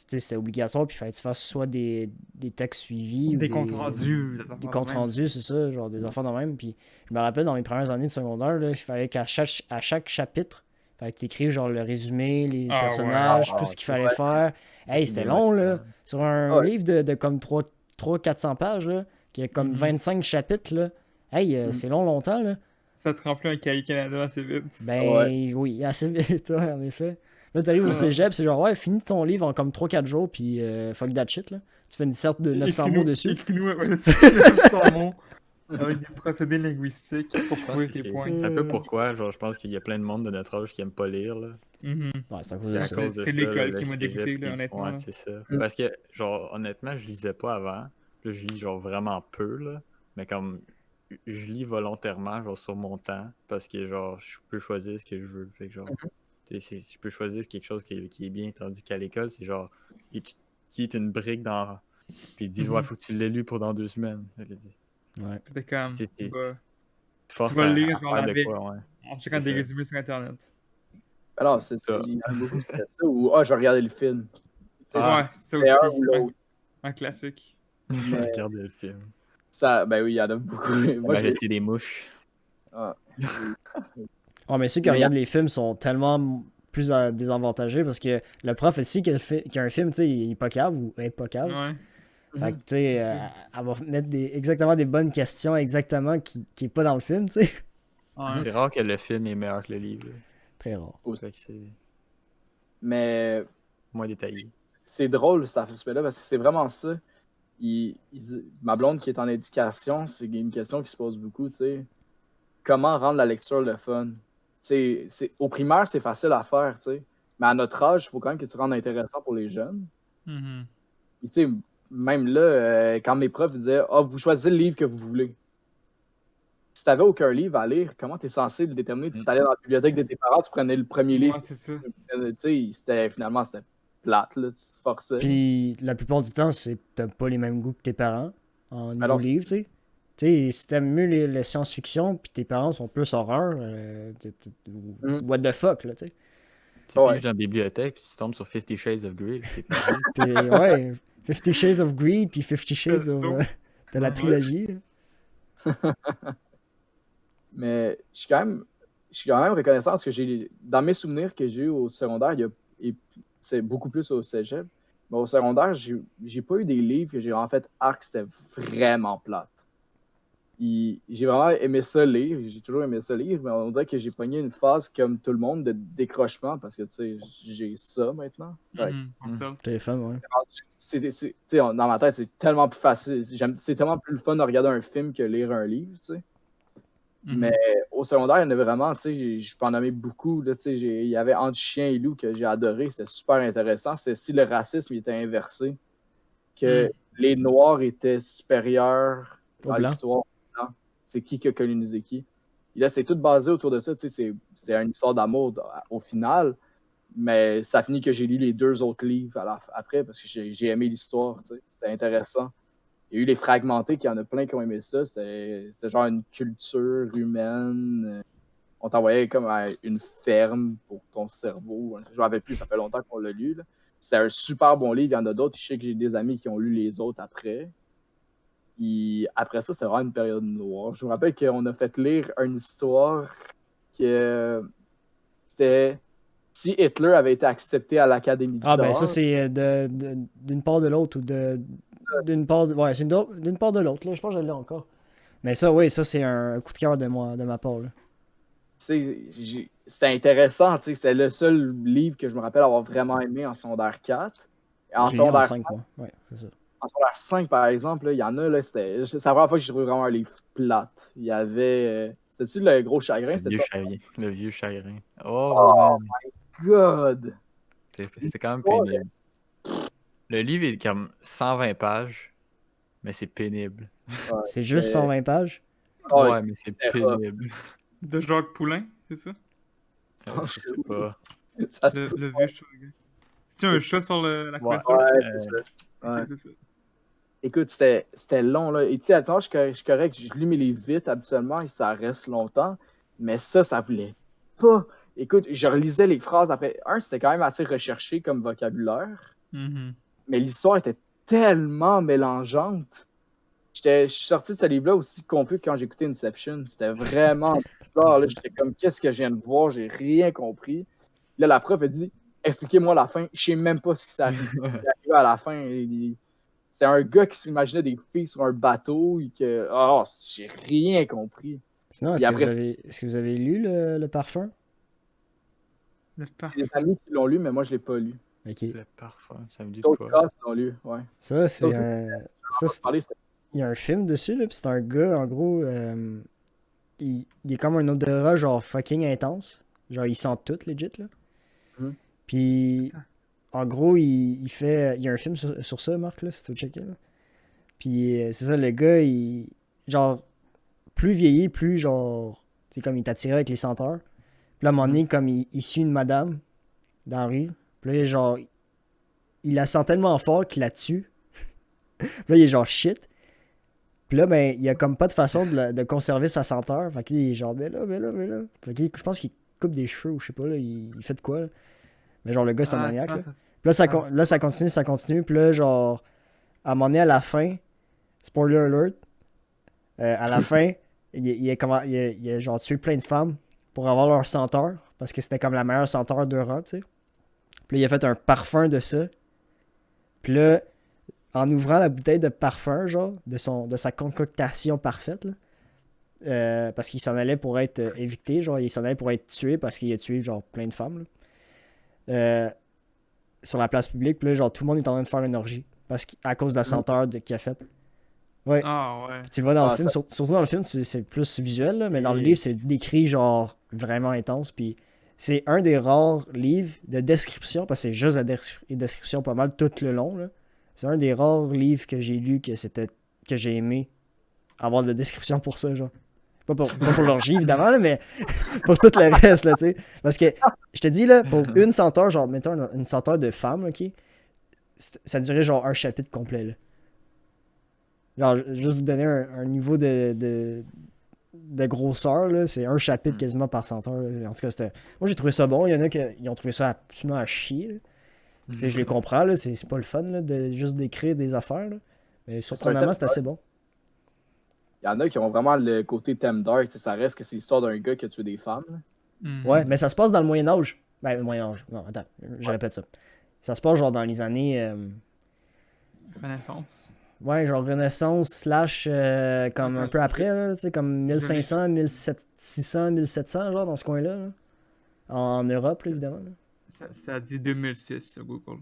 c'était obligatoire, puis il fallait que tu fasses soit des textes suivis ou Des comptes rendus. des comptes rendus, c'est ça, genre des affaires de même. Puis je me rappelle dans mes premières années de secondaire, là, il fallait qu'à chaque chapitre, il fallait que tu écrives genre le résumé, les Ah ouais. personnages, Ah, tout ce qu'il ouais. fallait faire. Hey, c'était Des long, là. mots. Sur un Ouais. livre de comme 300-400 pages, là, qui a comme Mhm. 25 chapitres, là. Hey, c'est longtemps, là. Ça te remplit un cahier Canada assez vite. Ben oui, assez vite, ouais, en effet. Là, t'arrives au Ouais. cégep, c'est genre, ouais, finis ton livre en comme 3-4 jours, puis fuck that shit, là. Tu fais une disserte de 900 mots dessus. Écris-nous ouais, 900 mots avec des procédés linguistiques pour Je pense prouver que tes c'est points. c'est un peu pourquoi, genre, je pense qu'il y a plein de monde de notre âge qui aime pas lire, là. Mhm. Ouais, c'est à cause C'est de à ça. cause de C'est ça, l'école là, qui le m'a cégep, dégoûté, puis- là, honnêtement, Ouais, là. c'est ça. Mm. Parce que, genre, honnêtement, je lisais pas avant. Là, je lis, genre, vraiment peu, là. Mais comme, je lis volontairement, genre, sur mon temps. Parce que, genre, je peux choisir ce que je veux. Fait que, genre, je peux choisir quelque chose qui est bien. Tandis qu'à l'école, c'est genre, qui est une brique dans. Puis ils disent, ouais, faut que tu l'aies lu pour dans 2 semaines. Ouais. C'était comme, Puis tu tu vas forces vas le à lire genre faire la de veille, quoi, ouais. en checkant C'est des ça. résumés sur Internet. Alors, il y en a beaucoup qui fait ça, ou je vais regarder le film. Tu sais, Ah. Ouais, ça c'est un aussi. ou l'autre. Un classique. Mais- Regardez le film. Ben oui, il y en a beaucoup. La Moi, je majesté des mouches. Ah. Ouais, mais ceux qui Mais regardent les films sont tellement plus désavantagés parce que le prof aussi qui a un film, tu sais, il est pas cave ou elle est pas cave. Ouais. Fait que, tu sais, elle va mettre exactement des bonnes questions exactement qui est pas dans le film, tu sais. Ouais. C'est rare que le film est meilleur que le livre. Très rare. Fait que c'est Mais moins détaillé. c'est drôle cet aspect-là parce que c'est vraiment ça. Ma blonde qui est en éducation, c'est une question qui se pose beaucoup, tu sais. Comment rendre la lecture le fun? Au primaire, c'est facile à faire, tu sais. Mais à notre âge, il faut quand même que tu rendes intéressant pour les jeunes. Mhm. Puis, tu sais, même là, quand mes profs disaient « Ah, vous choisissez le livre que vous voulez. » Si tu n'avais aucun livre à lire, comment tu es censé le déterminer? Tu allais dans la bibliothèque de tes parents, tu prenais le premier livre. Ouais, c'est ça. Tu sais, finalement, c'était plate, là, tu te forçais. Puis la plupart du temps, c'est que t'as pas les mêmes goûts que tes parents en niveau Alors, livre, tu sais. Tu sais, si t'aimes mieux les science-fiction, puis tes parents sont plus horreur, what the fuck, là, tu sais. Tu Ouais. piges dans la bibliothèque, puis tu tombes sur 50 Shades of Grey. puis t'es perdu. Ouais, 50 Shades of Greed, puis 50 Shades of... Perso. de la Ouais. trilogie, là. Mais je suis quand même reconnaissant parce que dans mes souvenirs que j'ai eu au secondaire, c'est beaucoup plus au cégep, mais au secondaire, j'ai pas eu des livres que j'ai en fait c'était vraiment plate. J'ai vraiment aimé ça lire, j'ai toujours aimé ça lire, mais on dirait que j'ai pogné une phase comme tout le monde de décrochement parce que tu sais, j'ai ça maintenant. Fait que Mhm. Pour ça. Téléphone, ouais. tu sais, dans ma tête, c'est tellement plus facile. C'est tellement plus le fun de regarder un film que lire un livre, tu sais. Mhm. Mais au secondaire, il y en avait vraiment, tu sais, je peux en nommer beaucoup. Là, tu sais, il y avait Entre chien et loup que j'ai adoré, c'était super intéressant. C'est si le racisme était inversé, que les Noirs étaient supérieurs Au à blanc. l'histoire. Non, c'est qui a colonisé qui. Et là, c'est tout basé autour de ça. Tu sais, c'est une histoire d'amour au final, mais ça finit que j'ai lu les 2 autres livres après parce que j'ai aimé l'histoire. Tu sais, c'était intéressant. Il y a eu les fragmentés, qu'il y en a plein qui ont aimé ça. C'était genre une culture humaine. On t'envoyait comme à une ferme pour ton cerveau. Je ne me rappelle plus, ça fait longtemps qu'on l'a lu. C'est un super bon livre. Il y en a d'autres. Je sais que j'ai des amis qui ont lu les autres après. Puis après ça, c'était vraiment une période noire. Je me rappelle qu'on a fait lire une histoire que c'était si Hitler avait été accepté à l'Académie Ah, d'art. ben ça, c'est d'une part de l'autre ou d'une part. Ouais, c'est d'une part de l'autre. Là. Je pense que je l'ai encore. Mais ça, oui, ça, c'est un coup de cœur de ma part. Là. C'était intéressant. C'était le seul livre que je me rappelle avoir vraiment aimé en secondaire 4. Et en J'ai lu en secondaire 5, moi. Ouais, c'est ça. En secondaire 5, par exemple, il y en a, là, c'est la première fois que j'ai trouvé vraiment un livre plate. Il y avait. C'était-tu le gros chagrin? C'était ça? Le vieux chagrin. Oh Man. my god! C'était quand même pénible. Le livre est comme 120 pages, mais c'est pénible. Ouais, C'est juste 120 pages. Oh, Ouais, mais c'est pénible. De Jacques Poulain, c'est ça? Je sais pas. Ça se Le vieux chat. C'est-tu un chat sur la couverture? Ouais, c'est ça. Ouais. Ok, c'est ça. Écoute, c'était long, là. Et tu sais, attends, je suis correct, je lis mes livres vite habituellement et ça reste longtemps. Mais ça voulait pas. Écoute, je relisais les phrases après. C'était quand même assez recherché comme vocabulaire. Mhm. Mais l'histoire était tellement mélangeante. Je suis sorti de ce livre-là aussi confus que quand j'écoutais Inception. C'était vraiment bizarre. Là. J'étais comme, qu'est-ce que je viens de voir? J'ai rien compris. Là, la prof a dit, expliquez-moi la fin. Je sais même pas ce qui s'est arrivé à la fin. C'est un gars qui s'imaginait des filles sur un bateau et que. Oh, j'ai rien compris. Sinon, est-ce que vous avez lu le parfum? Le J'ai des amis qui l'ont lu, mais moi, je l'ai pas lu. Ok. Le parfum, ça me dit de D'autres quoi? gars l'ont lu, ouais. Ça, c'est aussi, un. Ça, c'est Il y a un film dessus, là, pis c'est un gars, en gros, il est comme un odorat, genre fucking intense. Genre, il sent tout, legit, là. Mhm. Puis, en gros, il y a un film sur ça, Marc, là, si tu veux checker, là. Puis, c'est ça, le gars, genre, plus vieilli, plus, genre, c'est comme il est attiré avec les senteurs. Puis là, à un moment donné, comme il suit une madame dans la rue, puis là, genre, il la sent tellement fort qu'il la tue. Puis là, il est genre shit. Puis là, ben, il y a comme pas de façon de conserver sa senteur. Fait qu'il est genre, ben là. Fait qu'il, je pense qu'il coupe des cheveux ou je sais pas, là, il fait de quoi, là. Mais genre, le gars, c'est un maniaque, là. Puis là, ça continue. Puis là, genre, à un moment donné, à la fin, spoiler alert, à la fin, il a genre tué plein de femmes pour avoir leur senteur. Parce que c'était comme la meilleure senteur d'Europe, tu sais. Puis là, il a fait un parfum de ça. Puis là, en ouvrant la bouteille de parfum, genre, de sa concoctation parfaite, là, parce qu'il s'en allait pour être évicté, genre, il s'en allait pour être tué parce qu'il a tué, genre, plein de femmes, là, sur la place publique, puis là, genre, tout le monde est en train de faire une orgie, à cause de la senteur qu'il a faite. Ouais. Ah ouais. Tu vois, dans le film, surtout dans le film, c'est plus visuel, là, mais dans le livre, c'est décrit, genre, vraiment intense, puis c'est un des rares livres de description, parce que c'est juste la description pas mal tout le long, là. C'est un des rares livres que j'ai lu que j'ai aimé avoir de la description pour ça, genre. Pas pour l'orgie, évidemment, là, mais pour tout le reste, là, tu sais. Parce que, je te dis, là, pour une senteur, genre, mettons une senteur de femme, ok, ça durait genre un chapitre complet, là. Genre, juste vous donner un niveau de grosseur, là, c'est un chapitre quasiment par senteur, là. En tout cas, moi, j'ai trouvé ça bon. Il y en a qui ont trouvé ça absolument à chier, là. Tu sais, je les comprends, là, c'est pas le fun là, de juste d'écrire des affaires. Là. Mais surprenamment, c'est assez bon. Il y en a qui ont vraiment le côté thème dark. Ça reste que c'est l'histoire d'un gars qui a tué des femmes. Ouais, mais ça se passe dans le Moyen-Âge. Ben, le Moyen-Âge. Non, attends, je répète ça. Ça se passe genre dans les années. Renaissance. Ouais, genre Renaissance / comme un peu après, là, tu sais, comme 1500, 1600, 1700, genre dans ce coin-là. Là. En Europe, là, évidemment. Là. Ça dit 2006 sur Google.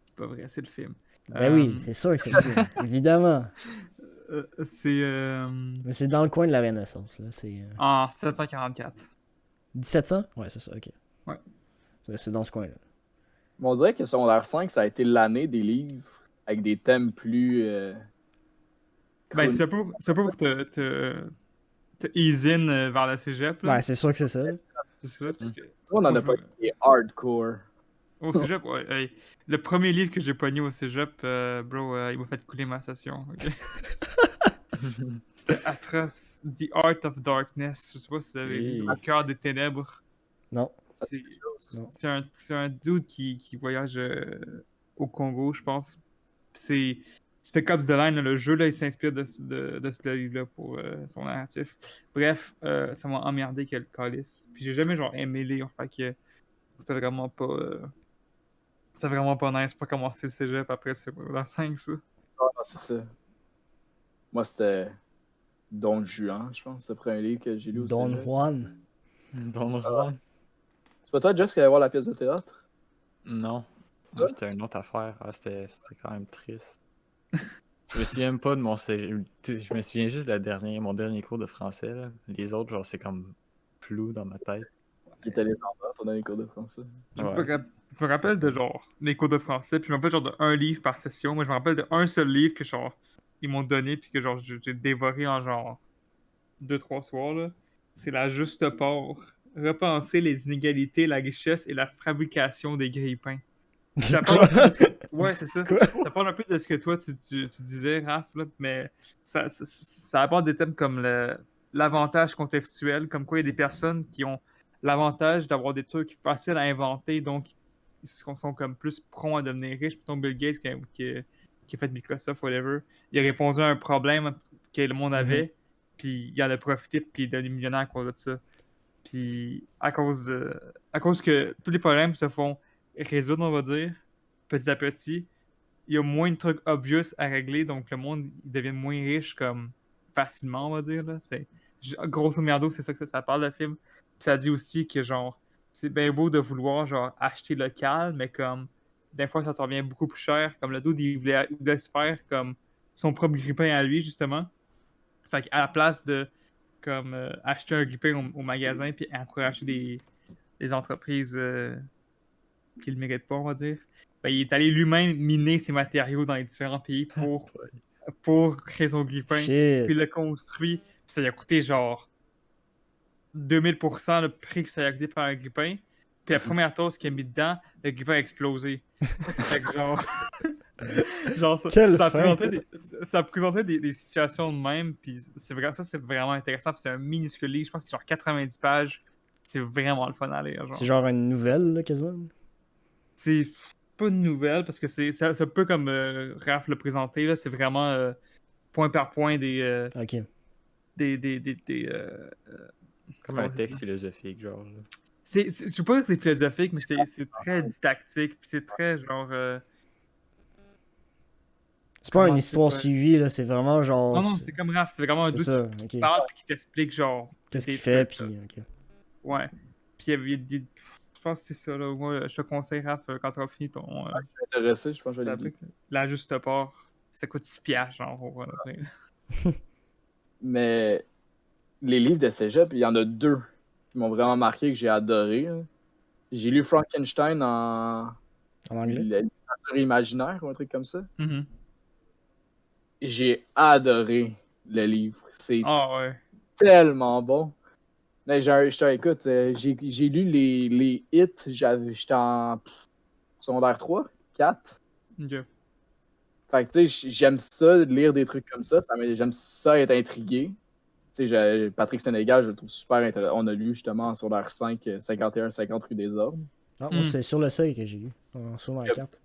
C'est pas vrai, c'est le film. Ben oui, c'est sûr que c'est le film. Évidemment. Mais c'est dans le coin de la Renaissance. Là. C'est, en 744. 1700? Ouais, c'est ça, ok. Ouais. C'est dans ce coin-là. Mais on dirait que secondaire 5, ça a été l'année des livres avec des thèmes plus. Ben, c'est un peu pour te ease in vers la cégep. Là. Ouais, c'est sûr que c'est ça. Là. C'est ça. Parce que... on en a pas été hardcore. Au cégep, ouais. Hey, le premier livre que j'ai pogné au cégep, bro, il m'a fait couler ma session. Ok? C'était atroce. The Art of Darkness. Je sais pas si vous avez vu. Et- Au cœur des ténèbres. Non. Ça C'est fait quelque chose. Non. c'est un dude qui voyage au Congo, je pense. C'est Spec Ops The Line, là, le jeu, là, il s'inspire de ce livre-là pour son narratif. Bref, ça m'a emmerdé quel calice. Puis j'ai jamais genre aimé lire, fait que c'était vraiment pas... c'était vraiment pas nice pas commencer le cégep après le secondaire 5, ça. Ah, non, c'est ça. Moi, c'était Don Juan, je pense. C'est le premier livre que j'ai lu au Don cégep. Juan. Don Juan? C'est pas toi, Jess, qui allait voir la pièce de théâtre? Non. Ça? Moi, c'était une autre affaire. Ah, c'était quand même triste. Je me souviens pas de mon cégep. Je me souviens juste de mon dernier cours de français. Là. Les autres, genre, c'est comme flou dans ma tête. Il était légendaire pendant les cours de français. Ouais. Je me rappelle de genre les cours de français, puis je me rappelle genre de un livre par session. Moi, je me rappelle de un seul livre que genre ils m'ont donné, puis que genre j'ai dévoré en genre 2-3 soirs, là. C'est La Juste Part. Repenser les inégalités, la richesse et la fabrication des grille-pains. Ça parle un peu de ce que... Ouais, c'est ça. Ça parle un peu de ce que toi, tu disais, Raph, là, mais ça aborde des thèmes comme l'avantage contextuel, comme quoi il y a des personnes qui ont l'avantage d'avoir des trucs faciles à inventer, donc ils sont comme plus prompts à devenir riches. Mettons Bill Gates qui a fait Microsoft, whatever, il a répondu à un problème que le monde avait, puis il en a profité, puis il est devenu millionnaire à cause de ça. Puis à cause que tous les problèmes se font résoudre, on va dire, petit à petit, il y a moins de trucs obvious à régler, donc le monde il devient moins riche comme facilement, on va dire. Là. Grosso merdo, c'est ça que ça parle le film. Puis ça dit aussi que genre c'est bien beau de vouloir genre acheter local, mais comme des fois ça te revient beaucoup plus cher. Comme le dude, il voulait se faire comme son propre grille-pain à lui, justement. Fait qu'à la place de comme acheter un grille-pain au magasin puis encourager des entreprises qui le méritent pas, on va dire. Ben, il est allé lui-même miner ses matériaux dans les différents pays pour créer son grille-pain, Shit. puis le construit. Puis ça lui a coûté genre 2000% le prix que ça lui a coûté de faire un grille-pain. Puis la première toast qu'il a mis dedans, le grille-pain a explosé. Fait que genre... genre Quelle ça fin. présentait des situations de même, puis c'est vraiment intéressant. Puis c'est un minuscule livre, je pense que c'est genre 90 pages. C'est vraiment le fun à lire. Genre. C'est genre une nouvelle, là, quasiment. C'est pas une nouvelle parce que c'est un peu comme Raph l'a présenté, là, c'est vraiment point par point Ok. Comme un texte philosophique, genre. Là. je sais pas si c'est philosophique, mais c'est très didactique, puis c'est très genre... C'est pas Comment une c'est histoire pas- suivie, là, c'est vraiment genre. Non, c'est comme Raph, c'est vraiment un C'est doute ça, qui ok. parle et qui t'explique genre... Qu'est-ce des qu'il fait, trucs, puis. là. Ok. Ouais. Puis il y avait des... Je pense que c'est ça, là. Moi, je te conseille, Raph, quand tu auras fini ton... Je suis intéressé, je pense que je vais ta aller brique, là. La juste part, ça coûte 6 piastres, genre. Mais les livres de cégep, il y en a deux qui m'ont vraiment marqué, que j'ai adoré. Là. J'ai lu Frankenstein en En anglais. la littérature imaginaire ou un truc comme ça. Mhm. J'ai adoré le livre. C'est Ah ouais. tellement bon. Mais écoute, j'ai lu les hits, j'étais en secondaire 3, 4. Ok. Fait que tu sais, j'aime ça, lire des trucs comme ça. J'aime ça être intrigué. Tu sais, Patrick Sénégal, je le trouve super intéressant. On a lu justement en secondaire 5, 51-50 rue des Ormes. Ah, moi, Hmm. c'est sur le seuil que j'ai eu. Sur la carte.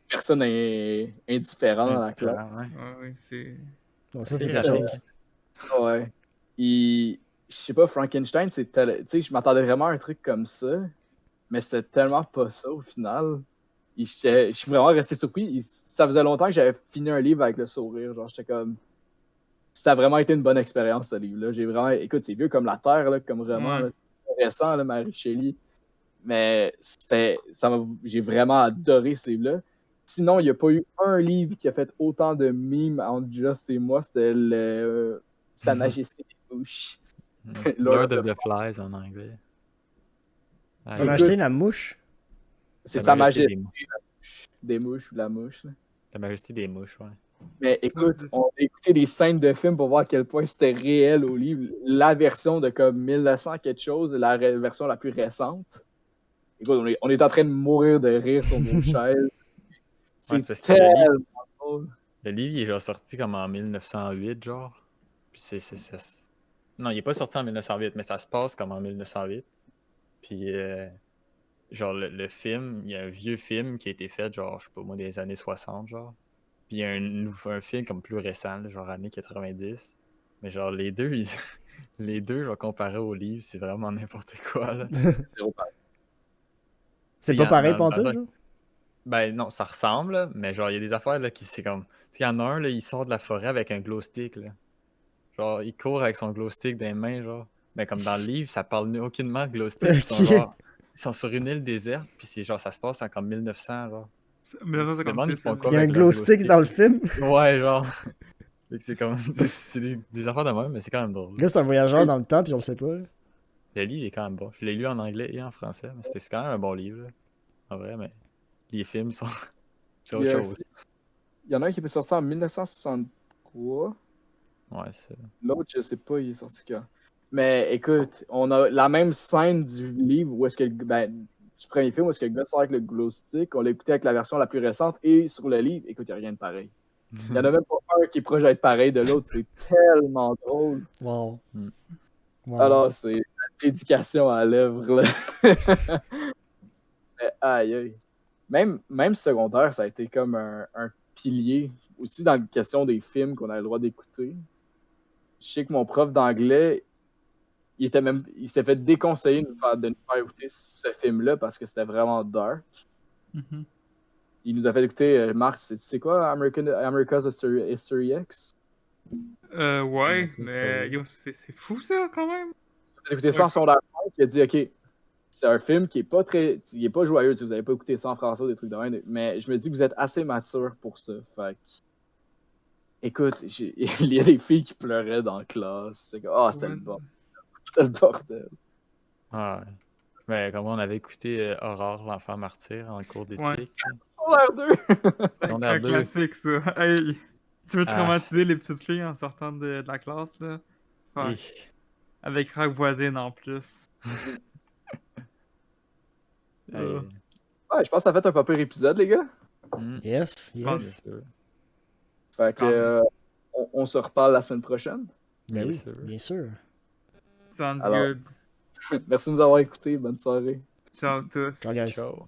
Personne n'est indifférent dans la classe. Ouais. Ouais, c'est... Bon, ça, C'est c'est quelque rapide. chose. Ouais. Je sais pas, Frankenstein, tu sais, je m'attendais vraiment à un truc comme ça, mais c'était tellement pas ça au final. Je suis vraiment resté surpris. Ça faisait longtemps que j'avais fini un livre avec le sourire. Genre, j'étais comme. Ça a vraiment été une bonne expérience, ce livre-là. J'ai vraiment. Écoute, c'est vieux comme la terre, là, comme vraiment. Ouais. Là, c'est récent, là, Marie Shelley. Mais j'ai vraiment adoré ce livre-là. Sinon, il n'y a pas eu un livre qui a fait autant de mimes entre Just et moi. C'était Sa Majesté des Mouches. Lord of the Flies en anglais. Ah, Tu m'as Écoute, acheté la mouche? C'est Sa Majesté des mouches. des Mouches ou la mouche. Là. La majesté des mouches, ouais. Mais écoute, on a écouté des scènes de films pour voir à quel point c'était réel au livre. La version de comme 1900 quelque chose, version la plus récente, Écoute, on est en train de mourir de rire sur nos chaises. C'est parce que le livre- tellement drôle. Le livre, il est genre sorti comme en 1908, genre. Puis Non, il est pas sorti en 1908, mais ça se passe comme en 1908. Puis, genre, le film, il y a un vieux film qui a été fait, genre, je sais pas moi, des années 60, genre. Puis il y a un film comme plus récent, là, genre années 90. Mais genre, les deux, les deux, genre, comparés au livre, c'est vraiment n'importe quoi, là. C'est au pareil. C'est Il y pas en- pareil dans- pour dans- toi, genre? Ben non, ça ressemble, là, mais genre, il y a des affaires, là, qui c'est comme... Il y en a un, là, il sort de la forêt avec un glow stick, là. Genre, il court avec son glow stick dans les mains, genre. Mais comme dans le livre, ça parle aucunement de glow stick. Ils sont sur une île déserte, puis c'est genre, ça se passe en comme 1900, genre. Mais Tu te demandes, ils font quoi Il y a un avec leur glow stick dans le film. Ouais, genre. Fait que c'est comme... C'est des affaires de même, mais c'est quand même drôle. Là, c'est un voyageur dans le temps, puis on le sait pas. Là. Le livre est quand même bon. Je l'ai lu en anglais et en français, mais c'est quand même un bon livre, là. En vrai, mais les films sont... c'est autre chose. Il y en a un qui était sorti en 1963. Ouais, c'est ça. L'autre, je sais pas, il est sorti quand. Mais écoute, on a la même scène du livre où est-ce que du premier film où est-ce que le gars sort avec le glow stick, on l'a écouté avec la version la plus récente et sur le livre, écoute, il n'y a rien de pareil. Il y en a même pas un qui est proche d'être pareil de l'autre, c'est tellement drôle. Wow. Mm. Wow. Alors, c'est la dédication à l'œuvre, là. Mais aïe, aïe. Même secondaire, ça a été comme un pilier. Aussi dans la question des films qu'on a le droit d'écouter. Je sais que mon prof d'anglais, il s'est fait déconseiller de nous faire écouter ce film-là parce que c'était vraiment dark. Mhm. Il nous a fait écouter, Marc, tu sais quoi, America's History X? Ouais, mais yo, c'est fou ça quand même. Il a écouté ça en secondaire 5, il a dit, OK, c'est un film qui est pas très. Il est pas joyeux, vous avez pas écouté ça en français ou des trucs de même, mais je me dis que vous êtes assez mature pour ça. Fait que... Écoute, il y a des filles qui pleuraient dans la classe. C'est comme, c'était le bordel. C'était le bordel. Ah, ouais. Mais comme on avait écouté Aurore, l'enfant martyr en cours d'éthique. Secondaire 2! C'est Secondaire un 2. classique ça. Hey, tu veux Ah. traumatiser les petites filles en sortant de la classe là? Fuck. Avec Rock Voisine en plus. Ouais, je pense que ça a fait un pas pire épisode, les gars. Yes, Je pense- yes. Fait que on se reparle la semaine prochaine. Ben Bien oui, sûr. bien sûr. Sounds Alors- good. Merci de nous avoir écoutés. Bonne soirée. Ciao tous. Ciao, guys. Ciao.